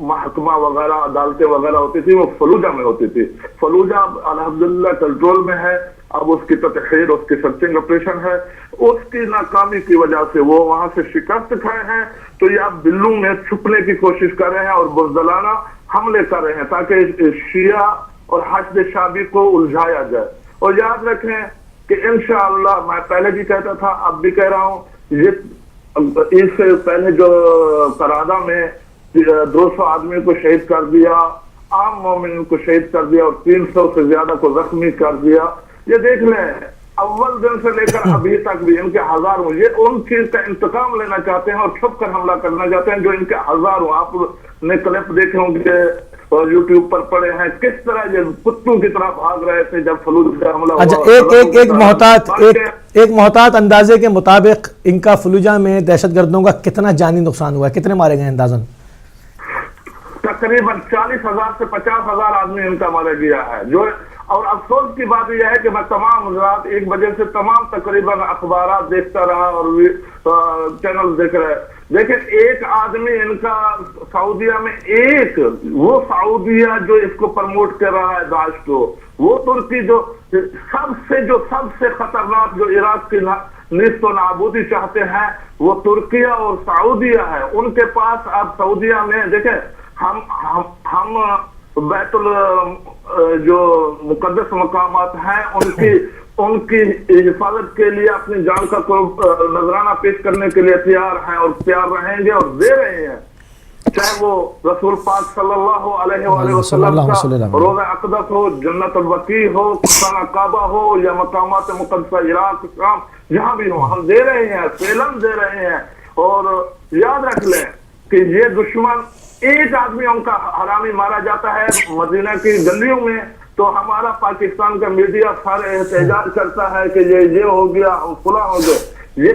G: محکمہ وغیرہ عدالتیں وغیرہ ہوتی تھی وہ فلوجہ میں ہوتی تھی۔ فلوجہ الحمدللہ کنٹرول میں ہے، اب اس کی تطہیر، اس کی سرچنگ آپریشن ہے۔ اس کی ناکامی کی وجہ سے وہ وہاں سے شکست کھائے ہیں، تو یہ اب دلوں میں چھپنے کی کوشش کر رہے ہیں اور بزدلانہ حملے کر رہے ہیں تاکہ شیعہ اور حشد شعبی کو الجھایا جائے۔ اور یاد رکھیں کہ انشاءاللہ میں پہلے بھی کہتا تھا، اب بھی کہہ رہا ہوں، اس سے پہلے جو کرادہ میں 200 آدمی کو شہید کر دیا، عام مومنین کو شہید کر دیا اور 300 سے زیادہ کو زخمی کر دیا، یہ دیکھ لیں اول دن سے لے کر ابھی تک بھی ان کے ہزاروں، یہ ان چیز کا انتقام لینا چاہتے ہیں اور چھپ کر حملہ کرنا چاہتے ہیں جو ان کے ہزاروں، آپ نے کلپ دیکھے ہوں گے اور یوٹیوب پر پڑے ہیں کس طرح یہ کتوں کی طرح بھاگ رہے تھے جب فلوجہ کا حملہ ہوا۔
D: اچھا ایک محتاط اندازے کے مطابق ان کا فلوجہ میں دہشت گردوں کا کتنا جانی نقصان ہوا ہے، کتنے مارے گئے اندازاً؟
G: تقریباً 40,000 سے 50,000 آدمی ان کا مارا گیا ہے۔ جو اور افسوس کی بات یہ ہے کہ میں تمام رات 1 بجے سے تمام تقریباً اخبارات دیکھتا رہا اور چینل دیکھ رہے، لیکن ایک آدمی ان کا سعودیہ میں، ایک وہ سعودیہ جو اس کو پروموٹ کر رہا ہے داعش کو، وہ ترکی جو سب سے خطرناک جو عراق کی نیست و نابودی چاہتے ہیں وہ ترکیہ اور سعودیہ ہے۔ ان کے پاس اب سعودیہ میں دیکھیں ہم بیت جو مقدس مقامات ہیں ان کی حفاظت کے لیے اپنی جان کا نذرانہ پیش کرنے کے لیے تیار ہیں اور تیار رہیں گے اور دے رہے ہیں، چاہے وہ رسول پاک صلی اللہ علیہ وآلہ وسلم کا روضہ اقدس ہو، جنت البقیع ہو، خانہ کعبہ ہو یا مقامات مقدسہ عراق شام جہاں بھی ہو، ہم دے رہے ہیں، فیلن دے رہے ہیں۔ اور یاد رکھ لیں کہ یہ دشمن، ایک آدمی ان کا حرامی مارا جاتا ہے مدینہ کی گلیوں میں تو ہمارا پاکستان کا میڈیا سارے احتجاج کرتا ہے کہ یہ ہو گیا، فلاں ہو گیا۔ یہ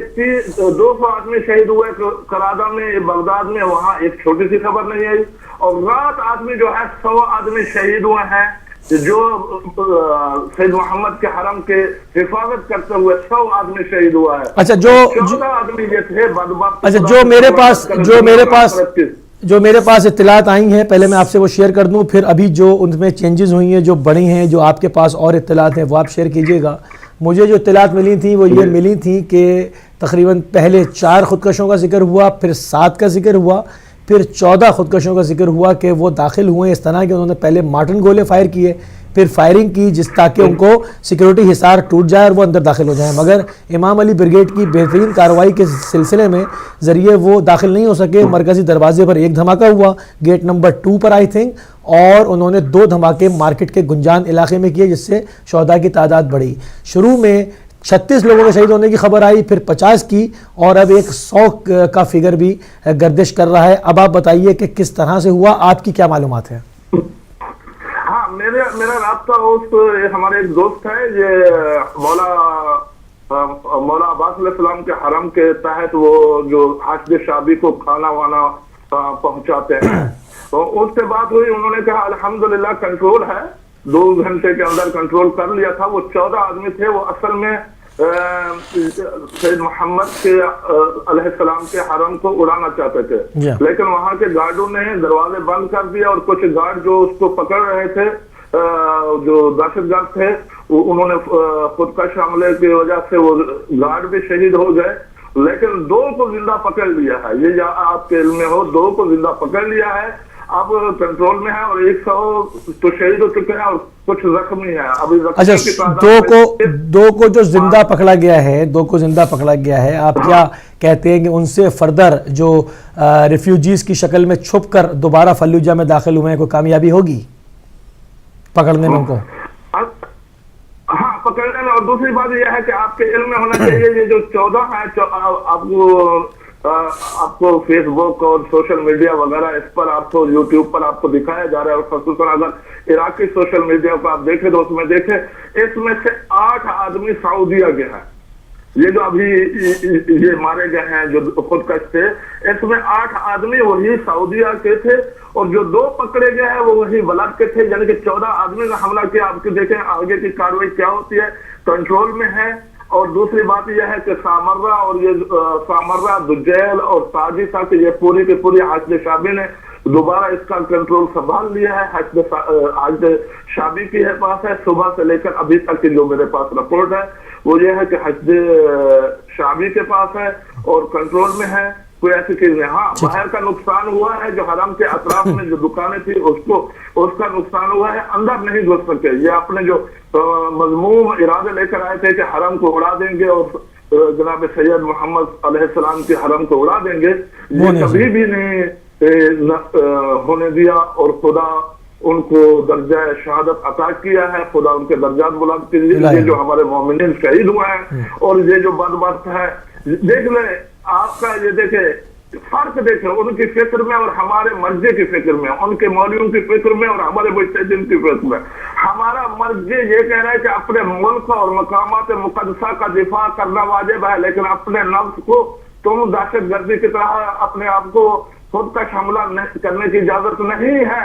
G: 200 آدمی شہید ہوئے کرادہ میں، بغداد میں، وہاں ایک چھوٹی سی خبر نہیں آئی، اور رات آدمی جو ہے 100 آدمی شہید ہوئے ہیں جو سید محمد کے حرم کے حفاظت کرتے ہوئے 100 آدمی شہید ہوا ہے۔
D: اچھا
G: 14 آدمی یہ تھے بدبخت۔
D: اچھا جو میرے پاس اطلاعات آئی ہیں پہلے میں آپ سے وہ شیئر کر دوں، پھر ابھی جو ان میں چینجز ہوئی ہیں جو بڑی ہیں، جو آپ کے پاس اور اطلاعات ہیں وہ آپ شیئر کیجئے گا۔ مجھے جو اطلاعات ملی تھیں وہ یہ ملی تھیں کہ تقریباً پہلے 4 خودکشوں کا ذکر ہوا، پھر 7 کا ذکر ہوا، پھر 14 خودکشوں کا ذکر ہوا کہ وہ داخل ہوئے اس طرح کہ انہوں نے پہلے مارٹن گولے فائر کیے، پھر فائرنگ کی جس تاکہ ان کو سیکیورٹی حصار ٹوٹ جائے اور وہ اندر داخل ہو جائیں، مگر امام علی بریگیڈ کی بہترین کارروائی کے سلسلے میں ذریعے وہ داخل نہیں ہو سکے۔ مرکزی دروازے پر ایک دھماکہ ہوا، گیٹ نمبر 2 پر آئی تھنک، اور انہوں نے 2 دھماکے مارکیٹ کے گنجان علاقے میں کیے جس سے شہداء کی تعداد بڑھی۔ شروع میں 36 لوگوں کے شہید ہونے کی خبر آئی، پھر 50 کی، اور اب ایک 100 کا فگر بھی گردش کر رہا ہے۔ اب آپ بتائیے کہ کس طرح سے ہوا، آپ کی کیا معلومات ہیں؟
G: ہاں میرا رابطہ ہمارے ایک دوست ہے، یہ مولا عباس علیہ السلام کے حرم کے تحت وہ جو حشد شعبی کو کھانا وانا پہنچاتے ہیں، تو اس سے بات ہوئی، انہوں نے کہا الحمدللہ کنٹرول ہے، 2 گھنٹے کے اندر کنٹرول کر لیا تھا۔ وہ 14 آدمی تھے، وہ اصل میں سید محمد کے علیہ السلام کے حرم کو اڑانا چاہتے تھے، لیکن وہاں کے گارڈوں نے دروازے بند کر دیا اور کچھ گارڈ جو اس کو پکڑ رہے تھے، جو دہشت گرد تھے، انہوں نے خودکش حملے کی وجہ سے وہ گارڈ بھی شہید ہو گئے، لیکن 2 کو زندہ پکڑ لیا ہے۔ یہ آپ کے علم میں ہو، 2 کو زندہ پکڑ لیا ہے، اب کنٹرول میں ہے، اور 100 تو شہید ہو چکے ہیں اور کچھ زخمی ہیں۔ ابھی
D: اچھا 2 کو جو زندہ پکڑا گیا ہے، 2 کو زندہ پکڑا گیا ہے، آپ کیا کہتے ہیں کہ ان سے فردر جو ریفیوجیز کی شکل میں چھپ کر دوبارہ فلوجہ میں داخل ہوئے ہیں کوئی کامیابی ہوگی پکڑنے میں ان کو؟
G: ہاں پکڑنے میں، اور دوسری بات یہ ہے کہ آپ کے علم میں ہونا چاہیے یہ جو 14 ہیں، آپ کو فیس بک اور سوشل میڈیا وغیرہ اس پر آپ کو یوٹیوب پر آپ کو دکھایا جا رہا ہے، اور خصوصاً اگر عراقی سوشل میڈیا کو آپ دیکھیں تو اس میں دیکھیں اس میں سے 8 آدمی سعودیہ کے ہیں، یہ جو ابھی یہ مارے گئے ہیں جو خودکش تھے، اس میں 8 آدمی وہی سعودیہ کے تھے، اور جو 2 پکڑے گئے ہیں وہ وہی بلد کے تھے، یعنی کہ 14 آدمی کا حملہ کیا۔ آپ کی دیکھیں آگے کی کارروائی کیا ہوتی ہے، کنٹرول میں ہے۔ اور دوسری بات یہ ہے کہ سامرہ اور یہ سامرہ دجیل اور تاجی تھا کہ یہ پوری کی پوری حشد شعبی نے دوبارہ اس کا کنٹرول سنبھال لیا ہے۔ حشد شعبی کے پاس ہے، صبح سے لے کر ابھی تک کی جو میرے پاس رپورٹ ہے وہ یہ ہے کہ حشد شعبی کے پاس ہے اور کنٹرول میں ہے، کوئی ایسی چیز نہیں۔ ہاں باہر کا نقصان ہوا ہے، جو حرم کے اطراف میں جو دکانیں تھی اس کا نقصان ہوا ہے، اندر نہیں گھس سکے۔ یہ اپنے جو مذموم ارادے لے کر آئے تھے کہ حرم کو اڑا دیں گے اور جناب سید محمد علیہ السلام کے حرم کو اڑا دیں گے، یہ کبھی بھی نہیں ہونے دیا، اور خدا ان کو درجہ شہادت عطا کیا ہے، خدا ان کے درجات بلند کیجیے، جو ہمارے مومنین شہید ہوئے ہیں، اور یہ جو بدبخت ہے، دیکھ لیں آپ کا، یہ دیکھیں فرق دیکھیں ان کی فکر میں اور ہمارے مرضی کی فکر میں، ان کے مولویوں کی فکر میں اور ہمارے مجتہدین کی فکر میں. ہمارا مرضی یہ کہہ رہا ہے کہ اپنے ملک اور مقامات مقدسہ کا دفاع کرنا واجب ہے، لیکن اپنے نفس کو تم دہشت گردی کی طرح اپنے آپ کو خود کش حملہ کرنے کی اجازت نہیں ہے.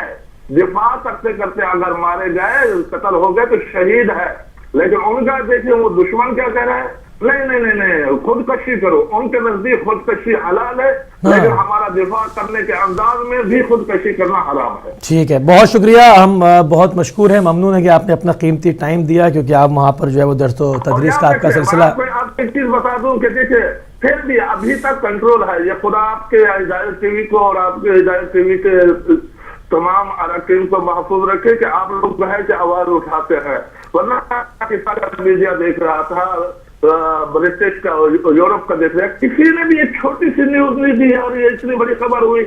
G: دفاع کرتے کرتے اگر مارے گئے، قتل ہو گئے تو شہید ہے، لیکن ان کا دیکھیں وہ دشمن کیا کہہ رہا ہے، نہیں خودکشی کرو. ان کے نزدیک خودکشی حلال ہے، لیکن ہمارا دفاع کرنے کے انداز میں بھی خودکشی کرنا حرام ہے.
D: ٹھیک ہے، بہت شکریہ، ہم بہت مشکور ہیں، ممنون ہے کہ آپ نے اپنا قیمتی ٹائم دیا، کیونکہ آپ وہاں پر جو ہے وہ درس و تدریس کا آپ کا سلسلہ.
G: میں آپ کو ایک چیز بتا دوں کہ دیکھیں پھر بھی ابھی تک کنٹرول ہے. یہ خدا آپ کے ہدایت ٹی وی کو اور آپ کے ہدایت ٹی وی کے تمام اراکین کو محفوظ رکھے کہ آپ لوگ ہے کہ آواز اٹھاتے ہیں. ورنہ پاکستان میڈیا دیکھ رہا تھا، برٹش کا، یورپ کا دیکھ رہا ہے، کسی نے بھی ایک چھوٹی سی نیوز نہیں دی ہے، اور یہ اتنی بڑی خبر ہوئی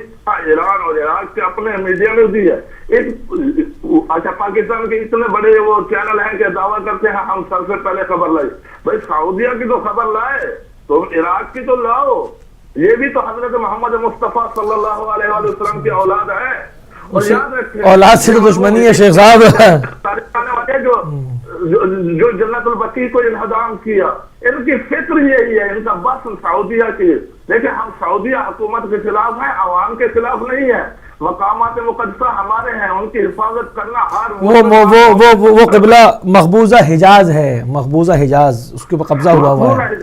G: ایران اور عراق کے اپنے میڈیا میں دی ہے. اچھا پاکستان کے اتنے بڑے وہ چینل ہیں کہ دعویٰ کرتے ہیں ہم سب سے پہلے خبر لائے. بھائی سعودیہ کی تو خبر لائے، تم عراق کی تو لاؤ. یہ بھی تو حضرت محمد مصطفیٰ صلی اللہ علیہ وسلم کی اولاد ہے. اور یاد رکھیں
D: اولاد سے تو دشمنی ہے شیخ صاحب.
G: جو جنت البقیع کو انہدام کیا، ان کی فکر یہی ہے، ان کا بس سعودیہ کی. لیکن ہم سعودیہ حکومت کے خلاف ہیں، عوام کے خلاف نہیں ہے. مقامات مقدسہ ہمارے ہیں، ان کی حفاظت کرنا ہر
D: وہ قبلہ مقبوضہ حجاز ہے، مقبوضہ حجاز اس کے اوپر قبضہ ہوا ہے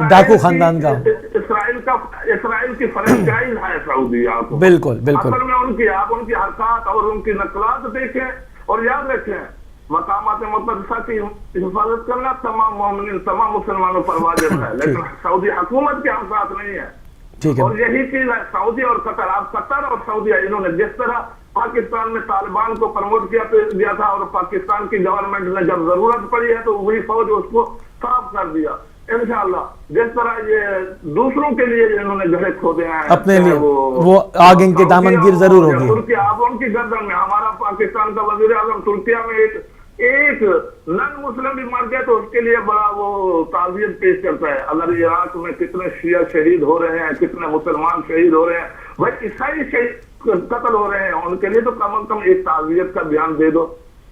D: ڈاکو خاندان کا.
G: اسرائیل کی فرنچائز ہے سعودیہ کو.
D: بالکل بالکل.
G: اصل میں آپ ان کی حرکات اور ان کی نقلات دیکھیں اور یاد رکھیں مقامات مقدسہ کی حفاظت کرنا تمام مومنین، تمام مسلمانوں پر واجب ہے، لیکن سعودی حکومت کے ہم ساتھ نہیں ہے. اور یہی چیز ہے سعودی اور قطر. آپ قطر اور سعودیہ انہوں نے جس طرح پاکستان میں طالبان کو پروموٹ کیا تھا، اور پاکستان کی گورنمنٹ نے جب ضرورت پڑی ہے تو وہی فوج اس کو صاف کر دیا. انشاءاللہ جس طرح یہ دوسروں کے لیے انہوں نے گھرے کھودے ہیں
D: اپنے لیے، وہ آگ ان کے دامن گیر ضرور ہوگی.
G: ان کی گردن میں ہمارا پاکستان کا وزیر اعظم ترکیہ میں ایک نن مسلم بھی مر گیا تو اس کے لیے بڑا وہ تعزیت پیش کرتا ہے. اگر عراق میں کتنے شیعہ شہید ہو رہے ہیں، کتنے مسلمان شہید ہو رہے ہیں، بھائی عیسائی شہید قتل ہو رہے ہیں، ان کے لیے تو کم از کم ایک تعزیت کا بیان دے دو.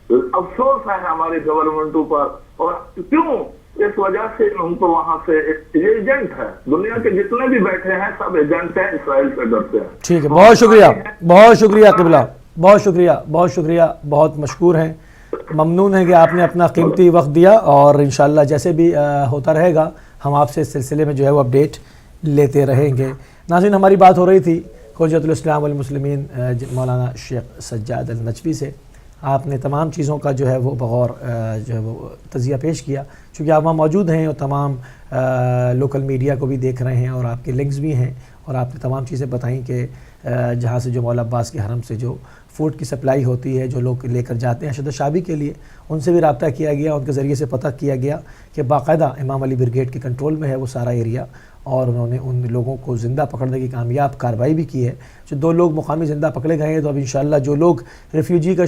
G: افسوس ہے ہماری گورنمنٹوں پر. اور کیوں؟ اس وجہ سے ان کو وہاں سے یہ ایجنٹ ہے، دنیا کے جتنے بھی بیٹھے ہیں سب ایجنٹ ہیں، اسرائیل سے ڈرتے ہیں.
D: ٹھیک ہے، بہت شکریہ، بہت شکریہ قبلہ، بہت شکریہ، بہت شکریہ، بہت مشکور ہیں، ممنون ہے کہ آپ نے اپنا قیمتی وقت دیا. اور انشاءاللہ جیسے بھی ہوتا رہے گا ہم آپ سے اس سلسلے میں جو ہے وہ اپڈیٹ لیتے رہیں گے. ناظرین، ہماری بات ہو رہی تھی حجت الاسلام والمسلمین مولانا شیخ سجاد النجفی سے. آپ نے تمام چیزوں کا جو ہے وہ بغور جو ہے وہ تجزیہ پیش کیا، چونکہ آپ وہاں موجود ہیں اور تمام لوکل میڈیا کو بھی دیکھ رہے ہیں اور آپ کے لنکس بھی ہیں، اور آپ نے تمام چیزیں بتائیں کہ جہاں سے جو مولا عباس کے حرم سے جو فوڈ کی سپلائی ہوتی ہے، جو لوگ لے کر جاتے ہیں ارشد شابی کے لیے، ان سے بھی رابطہ کیا گیا، ان کے ذریعے سے پتہ کیا گیا کہ باقاعدہ امام علی بریگیڈ کے کنٹرول میں ہے وہ سارا ایریا، اور انہوں نے ان لوگوں کو زندہ پکڑنے کی کامیاب کارروائی بھی کی ہے. جو 2 لوگ مقامی زندہ پکڑے گئے ہیں، تو اب انشاءاللہ جو لوگ ریفیوجی کا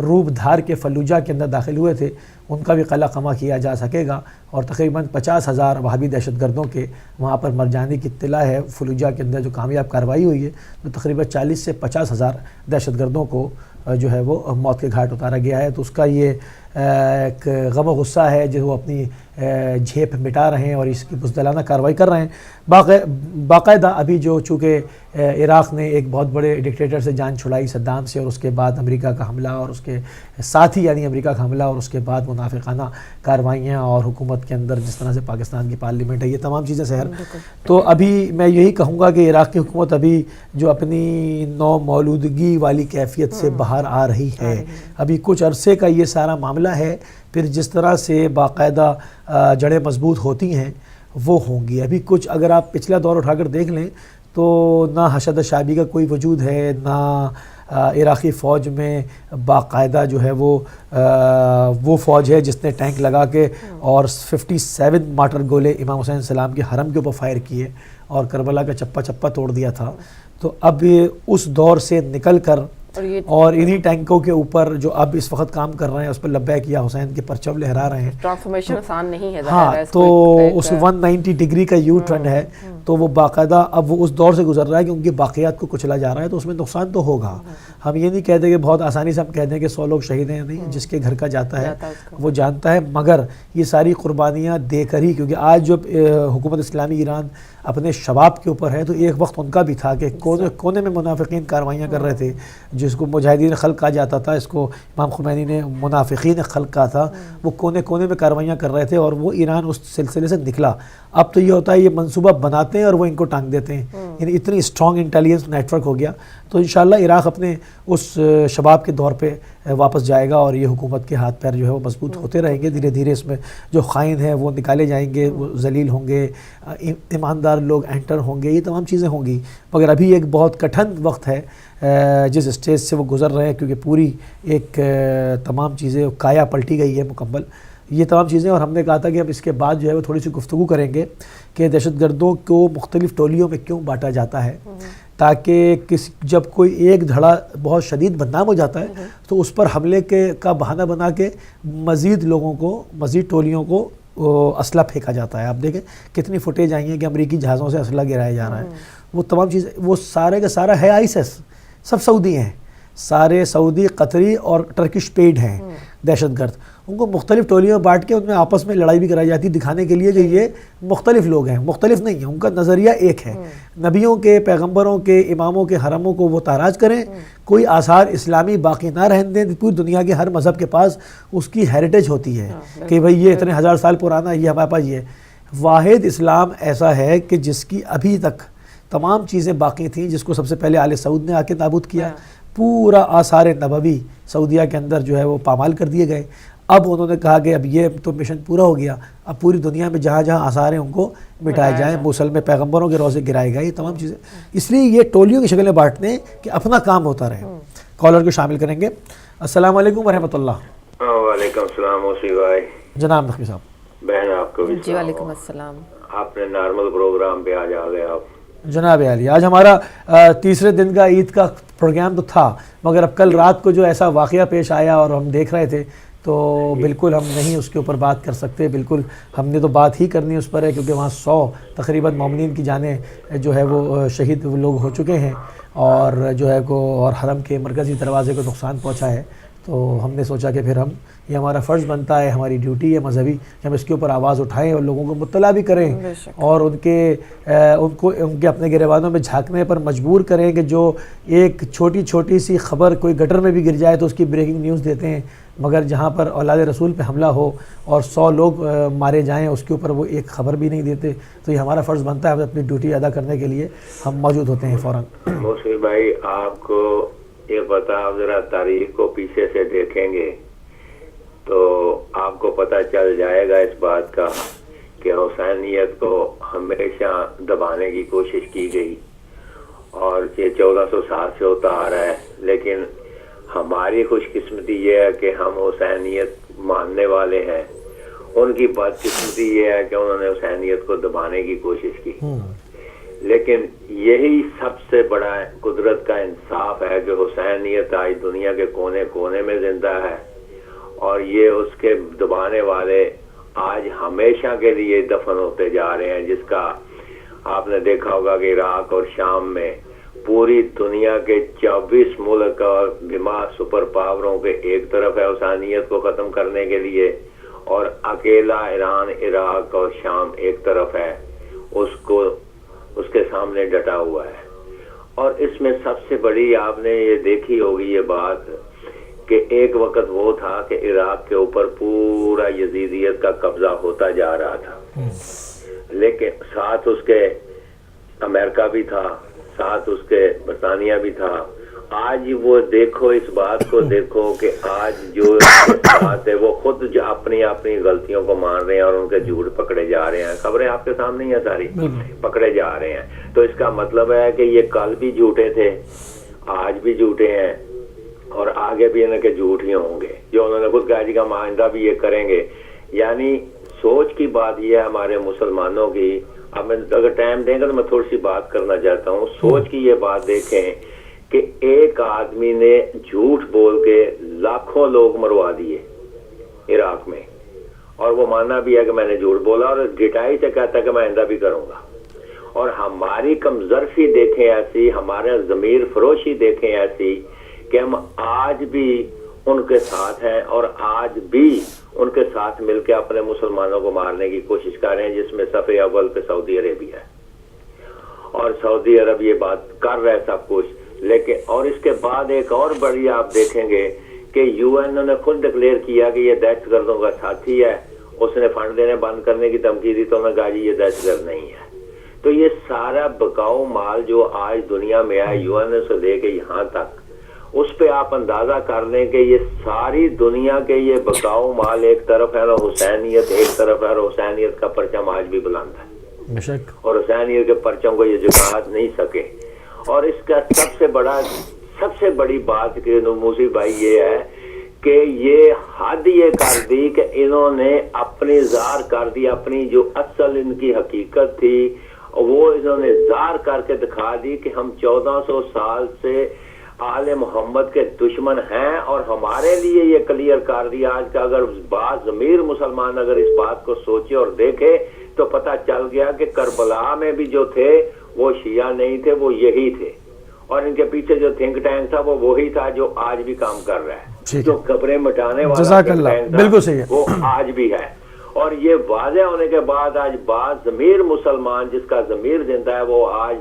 D: روپ دھار کے فلوجہ کے اندر داخل ہوئے تھے ان کا بھی قلع قمع کیا جا سکے گا. اور تقریباً 50,000 وہابی دہشت گردوں کے وہاں پر مر جانے کی اطلاع ہے. فلوجہ کے اندر جو کامیاب کارروائی ہوئی ہے تو تقریباً 40 سے 50,000 دہشت گردوں کو جو ہے وہ موت کے گھاٹ اتارا گیا ہے. تو اس کا یہ ایک غم و غصہ ہے جو وہ اپنی جھیپ مٹا رہے ہیں اور اس کی بزدلانہ کارروائی کر رہے ہیں. باقاعدہ ابھی جو چونکہ عراق نے ایک بہت بڑے ڈکٹیٹر سے جان چھڑائی صدام سے، اور اس کے بعد امریکہ کا حملہ اور اس کے ساتھی یعنی امریکہ کا حملہ، اور اس کے بعد منافقانہ کارروائیاں، اور حکومت کے اندر جس طرح سے پاکستان کی پارلیمنٹ ہے، یہ تمام چیزیں سحر. تو ابھی میں یہی کہوں گا کہ عراق کی حکومت ابھی جو اپنی نو مولودگی والی کیفیت سے باہر آ رہی ہے. ابھی کچھ عرصے کا یہ سارا معاملہ ہے، پھر جس طرح سے باقاعدہ جڑیں مضبوط ہوتی ہیں وہ ہوں گی. ابھی کچھ اگر آپ پچھلا دور اٹھا کر دیکھ لیں تو نہ حشد شابی کا کوئی وجود ہے، نہ عراقی فوج میں باقاعدہ جو ہے وہ فوج ہے جس نے ٹینک لگا کے اور 57 مارٹر گولے امام حسین السلام کے حرم کے اوپر فائر کیے اور کربلا کا چپا چپا توڑ دیا تھا. تو اب اس دور سے نکل کر اور انہی ٹینکوں کے اوپر جو اب اس وقت کام کر رہے ہیں اس پر لبیک یا حسین کے پرچم لہرا رہے ہیں.
C: ٹرانسفارمیشن آسان نہیں ہے.
D: ہاں تو اس 190 ڈگری کا یو ٹرن ہے, تو وہ باقاعدہ اب وہ اس دور سے گزر رہا ہے کہ ان کی باقیات کو کچلا جا رہا ہے, تو اس میں نقصان تو ہوگا. ہم یہ نہیں کہتے کہ بہت آسانی سے ہم کہتے ہیں کہ 100 لوگ شہید ہیں, نہیں, جس کے گھر کا جاتا ہے وہ جانتا ہے. مگر یہ ساری قربانیاں دے کر ہی, کیونکہ آج جو حکومت اسلامی ایران اپنے شباب کے اوپر ہے, تو ایک وقت ان کا بھی تھا کہ کونے میں منافقین کاروائیاں کر رہے تھے, جس کو مجاہدین خلق کہا جاتا تھا, اس کو امام خمینی نے منافقین خلق کہا تھا. وہ کونے کونے میں کاروائیاں کر رہے تھے اور وہ ایران اس سلسلے سے نکلا. اب تو یہ ہوتا ہے یہ منصوبہ بناتے ہیں اور وہ ان کو ٹانگ دیتے ہیں, یعنی اتنی اسٹرانگ انٹیلیجنس نیٹ ورک ہو گیا. تو انشاءاللہ عراق اپنے اس شباب کے دور پہ واپس جائے گا اور یہ حکومت کے ہاتھ پیر جو ہے وہ مضبوط ہوتے رہیں گے. دھیرے دھیرے اس میں جو خائن ہیں وہ نکالے جائیں گے, وہ ذلیل ہوں گے, ایماندار لوگ انٹر ہوں گے, یہ تمام چیزیں ہوں گی. مگر ابھی ایک بہت کٹھن وقت ہے جس اسٹیج سے وہ گزر رہے ہیں, کیونکہ پوری ایک تمام چیزیں کایا پلٹی گئی ہے مکمل یہ تمام چیزیں. اور ہم نے کہا تھا کہ اب اس کے بعد جو ہے وہ تھوڑی سی گفتگو کریں گے کہ دہشت گردوں کو مختلف ٹولیوں میں کیوں بانٹا جاتا ہے, تاکہ جب کوئی ایک دھڑا بہت شدید بدنام ہو جاتا ہے تو اس پر حملے کا بہانہ بنا کے مزید لوگوں کو, مزید ٹولیوں کو اسلحہ پھینکا جاتا ہے. آپ دیکھیں کتنی فوٹیج آئی ہیں کہ امریکی جہازوں سے اسلحہ گرایا جا رہا ہے. وہ تمام چیزیں, وہ سارے کا سارا ہے ISIS, سب سعودی ہیں, سارے سعودی, قطری اور ٹرکش پیڈ ہیں دہشت گرد. ان کو مختلف ٹولیوں میں بانٹ کے ان میں آپس میں لڑائی بھی کرائی جاتی ہے, دکھانے کے لیے کہ یہ مختلف لوگ ہیں, مختلف نہیں ہیں. ان کا نظریہ ایک ہے, نبیوں کے, پیغمبروں کے, اماموں کے حرموں کو وہ تاراج کریں, کوئی آثار اسلامی باقی نہ رہن دیں. پوری دنیا کے ہر مذہب کے پاس اس کی ہیریٹیج ہوتی ہے کہ بھئی یہ اتنے ہزار سال پرانا, یہ ہمارے پاس. یہ واحد اسلام ایسا ہے کہ جس کی ابھی تک تمام چیزیں باقی تھیں, جس کو سب سے پہلے آل سعود نے آ کے نابود کیا. پورا آثار نبوی سعودیہ کے اندر جو ہے وہ پامال کر دیے گئے. اب انہوں نے کہا کہ اب یہ تو مشن پورا ہو گیا, اب پوری دنیا میں جہاں جہاں آثار ہیں ان کو مٹائے جائیں, موصل میں پیغمبروں کے روزے گرائے گئے, یہ تمام چیزیں. اس لیے یہ ٹولیوں کی شکل میں بانٹنے کہ اپنا کام ہوتا رہے. کالر کو شامل کریں گے. السلام علیکم ورحمۃ اللہ.
H: وعلیکم السلام موسی بھائی.
D: جناب نقوی صاحب.
H: بہن آپ کو بھی
C: جی وعلیکم السلام.
H: آپ نے نارمل پروگرام پہ آج آ گئے آپ.
D: جناب عالی, آج ہمارا تیسرے دن کا عید کا پروگرام تو تھا, مگر اب کل رات کو جو ایسا واقعہ پیش آیا اور ہم دیکھ رہے تھے تو بالکل ہم نہیں اس کے اوپر بات کر سکتے. بالکل ہم نے تو بات ہی کرنی اس پر ہے, کیونکہ وہاں 100 تقریباً مومنین کی جانیں جو ہے وہ شہید لوگ ہو چکے ہیں, اور جو ہے اور حرم کے مرکزی دروازے کو نقصان پہنچا ہے. تو ہم نے سوچا کہ پھر ہم, یہ ہمارا فرض بنتا ہے, ہماری ڈیوٹی ہے مذہبی کہ ہم اس کے اوپر آواز اٹھائیں اور لوگوں کو مطلع بھی کریں, اور ان کے اپنے گریبانوں میں جھانکنے پر مجبور کریں کہ جو ایک چھوٹی چھوٹی سی خبر کوئی گٹر میں بھی گر جائے تو اس کی بریکنگ نیوز دیتے ہیں, مگر جہاں پر اولاد رسول پہ حملہ ہو اور 100 لوگ مارے جائیں اس کے اوپر وہ ایک خبر بھی نہیں دیتے. تو یہ ہمارا فرض بنتا ہے, اپنی ڈیوٹی ادا کرنے کے لیے ہم موجود ہوتے ہیں فوراً.
H: موسی بھائی آپ کو یہ پتا, آپ ذرا تاریخ کو پیچھے سے دیکھیں گے تو آپ کو پتہ چل جائے گا اس بات کا کہ حسینیت کو ہمیشہ دبانے کی کوشش کی گئی, اور یہ 1460 سے ہوتا آ رہا ہے. لیکن ہماری خوش قسمتی یہ ہے کہ ہم حسینیت ماننے والے ہیں, ان کی بدقسمتی یہ ہے کہ انہوں نے حسینیت کو دبانے کی کوشش کی. لیکن یہی سب سے بڑا قدرت کا انصاف ہے کہ حسینیت آج دنیا کے کونے کونے میں زندہ ہے, اور یہ اس کے دبانے والے آج ہمیشہ کے لیے دفن ہوتے جا رہے ہیں. جس کا آپ نے دیکھا ہوگا کہ عراق اور شام میں پوری دنیا کے 24 ملک اور بما سپر پاوروں کے ایک طرف ہے حسینیت کو ختم کرنے کے لیے, اور اکیلا ایران, عراق اور شام ایک طرف ہے, اس کے سامنے ڈٹا ہوا ہے. اور اس میں سب سے بڑی آپ نے یہ دیکھی ہوگی یہ بات کہ ایک وقت وہ تھا کہ عراق کے اوپر پورا یزیدیت کا قبضہ ہوتا جا رہا تھا, لیکن ساتھ اس کے امریکہ بھی تھا, ساتھ اس کے برطانیہ بھی تھا. آج وہ دیکھو, اس بات کو دیکھو کہ آج جو بات ہے وہ خود جو اپنی غلطیوں کو مان رہے ہیں اور ان کے جھوٹ پکڑے جا رہے ہیں. خبریں آپ کے سامنے ہی ہیں, ساری پکڑے جا رہے ہیں. تو اس کا مطلب ہے کہ یہ کل بھی جھوٹے تھے, آج بھی جھوٹے ہیں, اور آگے بھی ان کے جھوٹ ہی ہوں گے. جو انہوں نے خود کہا جی کا آئندہ بھی یہ کریں گے. یعنی سوچ کی بات یہ ہے ہمارے مسلمانوں کی. اب میں اگر ٹائم دیں گے تو میں تھوڑی سی بات کرنا چاہتا ہوں. سوچ کی یہ بات دیکھیں کہ ایک آدمی نے جھوٹ بول کے لاکھوں لوگ مروا دیے عراق میں, اور وہ ماننا بھی ہے کہ میں نے جھوٹ بولا, اور ڈٹائی سے کہتا ہے کہ میں آئندہ بھی کروں گا. اور ہماری کمزرفی دیکھیں ایسی, ہمارے ضمیر فروشی دیکھیں ایسی کہ ہم آج بھی ان کے ساتھ ہیں, اور آج بھی ان کے ساتھ مل کے اپنے مسلمانوں کو مارنے کی کوشش کر رہے ہیں, جس میں صف اول پہ سعودی عربیہ ہے, اور سعودی عرب یہ بات کر رہا ہے سب کچھ. لیکن اور اس کے بعد ایک اور بڑی آپ دیکھیں گے کہ یو این او نے خود ڈکلیئر کیا کہ یہ دہشت گردوں کا ساتھی ہے, اس نے فنڈ دینے بند کرنے کی دھمکی دی, تو میں کہا جی یہ دہشت گرد نہیں ہے. تو یہ سارا بکاؤ مال جو آج دنیا میں ہے یو این او سے لے کے یہاں تک, اس پہ آپ اندازہ کر لیں کہ یہ ساری دنیا کے یہ بکاؤ مال ایک طرف ہے اور حسینیت ایک طرف ہے, اور حسینیت کا پرچم آج بھی بلند ہے, اور حسینیت کے پرچم کو یہ جھکا نہیں سکے. اور اس کا سب سے بڑی بات کہ موسی بھائی یہ ہے کہ یہ حد یہ کر دی کہ انہوں نے اپنی ظاہر کر دی, اپنی جو اصل ان کی حقیقت تھی وہ انہوں نے ظاہر کر کے دکھا دی کہ ہم 1400 سال سے آل محمد کے دشمن ہیں. اور ہمارے لیے یہ کلیئر کر دیا آج کا, اگر بعض ضمیر مسلمان اگر اس بات کو سوچے اور دیکھے تو پتہ چل گیا کہ کربلا میں بھی جو تھے وہ شیعہ نہیں تھے, وہ یہی تھے, اور ان کے پیچھے جو تھنک ٹینک تھا وہ وہی تھا جو آج بھی کام کر رہا ہے, جو قبریں مٹانے والا
D: بالکل صحیح ہے,
H: وہ آج بھی ہے. اور یہ واضح ہونے کے بعد آج بعض ضمیر مسلمان جس کا ضمیر زندہ ہے وہ آج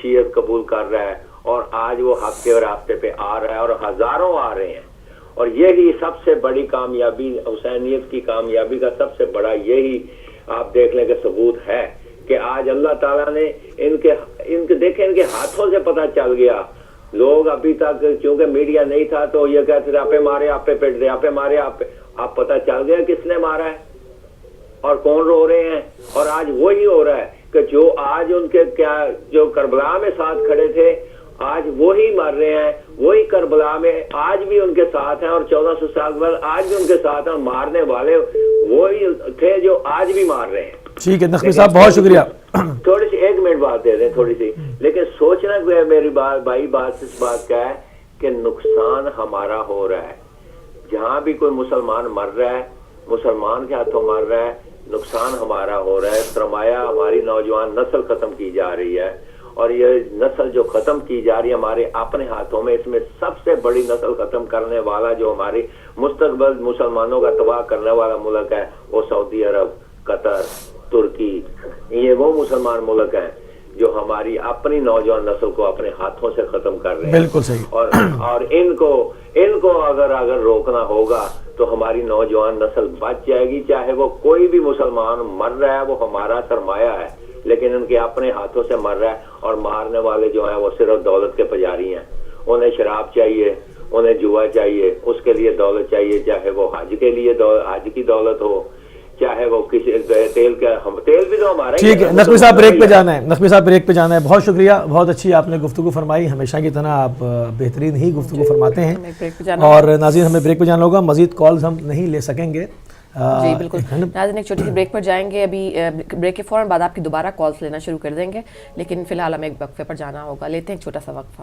H: شیعت قبول کر رہا ہے, اور آج وہ حق کے راستے پہ آ رہا ہے, اور ہزاروں آ رہے ہیں. اور یہی سب سے بڑی کامیابی, حسینیت کی کامیابی کا سب سے بڑا یہی آپ دیکھ لیں کہ ثبوت ہے کہ آج اللہ تعالیٰ نے ان کے دیکھیں ان کے ہاتھوں سے پتہ چل گیا. لوگ ابھی تک کیونکہ میڈیا نہیں تھا تو یہ کہتے تھے آپ پہ مارے, آپ پہ پیٹ دے, آپ پہ مارے, آپ پہ, آپ پتہ چل گیا کس نے مارا ہے اور کون رو رہے ہیں. اور آج وہی ہو رہا ہے کہ جو آج ان کے کیا جو کربلا میں ساتھ کھڑے تھے آج وہی مر رہے ہیں, وہی کربلا میں آج بھی ان کے ساتھ ہیں, اور 1400 سال بعد آج بھی ان کے ساتھ ہیں. مارنے والے وہی تھے جو آج بھی مار رہے ہیں.
D: ٹھیک ہے نقوی صاحب, بہت شکریہ.
H: تھوڑی سی 1 منٹ بات دے دیں تھوڑی سی, لیکن سوچنا میری بھائی بات اس بات کا ہے کہ نقصان ہمارا ہو رہا ہے. جہاں بھی کوئی مسلمان مر رہا ہے, مسلمان کے ہاتھوں مر رہا ہے, نقصان ہمارا ہو رہا ہے. سرمایہ ہماری نوجوان نسل ختم کی جا رہی ہے, اور یہ نسل جو ختم کی جا رہی ہے ہمارے اپنے ہاتھوں میں. اس میں سب سے بڑی نسل ختم کرنے والا جو ہماری مستقبل مسلمانوں کا تباہ کرنے والا ملک ہے وہ سعودی عرب, قطر, ترکی, یہ وہ مسلمان ملک ہیں جو ہماری اپنی نوجوان نسل کو اپنے ہاتھوں سے ختم کر رہے ہیں.
D: بالکل صحیح.
H: اور ان کو اگر روکنا ہوگا تو ہماری نوجوان نسل بچ جائے گی. چاہے وہ کوئی بھی مسلمان مر رہا ہے وہ ہمارا سرمایہ ہے, لیکن ان کے اپنے ہاتھوں سے مر رہا ہے. اور مارنے والے جو ہیں وہ صرف دولت کے پجاری ہیں. انہیں شراب چاہیے, انہیں جوا چاہیے, اس کے لیے دولت چاہیے, چاہے وہ حج کے لیے حج کی دولت ہو, چاہے وہ کسی تیل بھی تو ہمارا.
D: ٹھیک ہے نقوی صاحب, بریک پہ جانا ہے. نقوی صاحب بریک پہ جانا ہے. بہت شکریہ, بہت اچھی آپ نے گفتگو فرمائی. ہمیشہ کی طرح آپ بہترین ہی گفتگو فرماتے ہیں. اور ناظرین ہمیں بریک پہ جانا ہوگا, مزید کالز ہم نہیں لے سکیں گے.
C: جی بالکل ناظرین, ایک چھوٹی سی بریک پر جائیں گے. ابھی بریک کے فوراً بعد آپ کی دوبارہ کالز لینا شروع کر دیں گے, لیکن فی الحال ہمیں ایک وقفے پر جانا ہوگا. لیتے ہیں ایک چھوٹا سا وقفہ.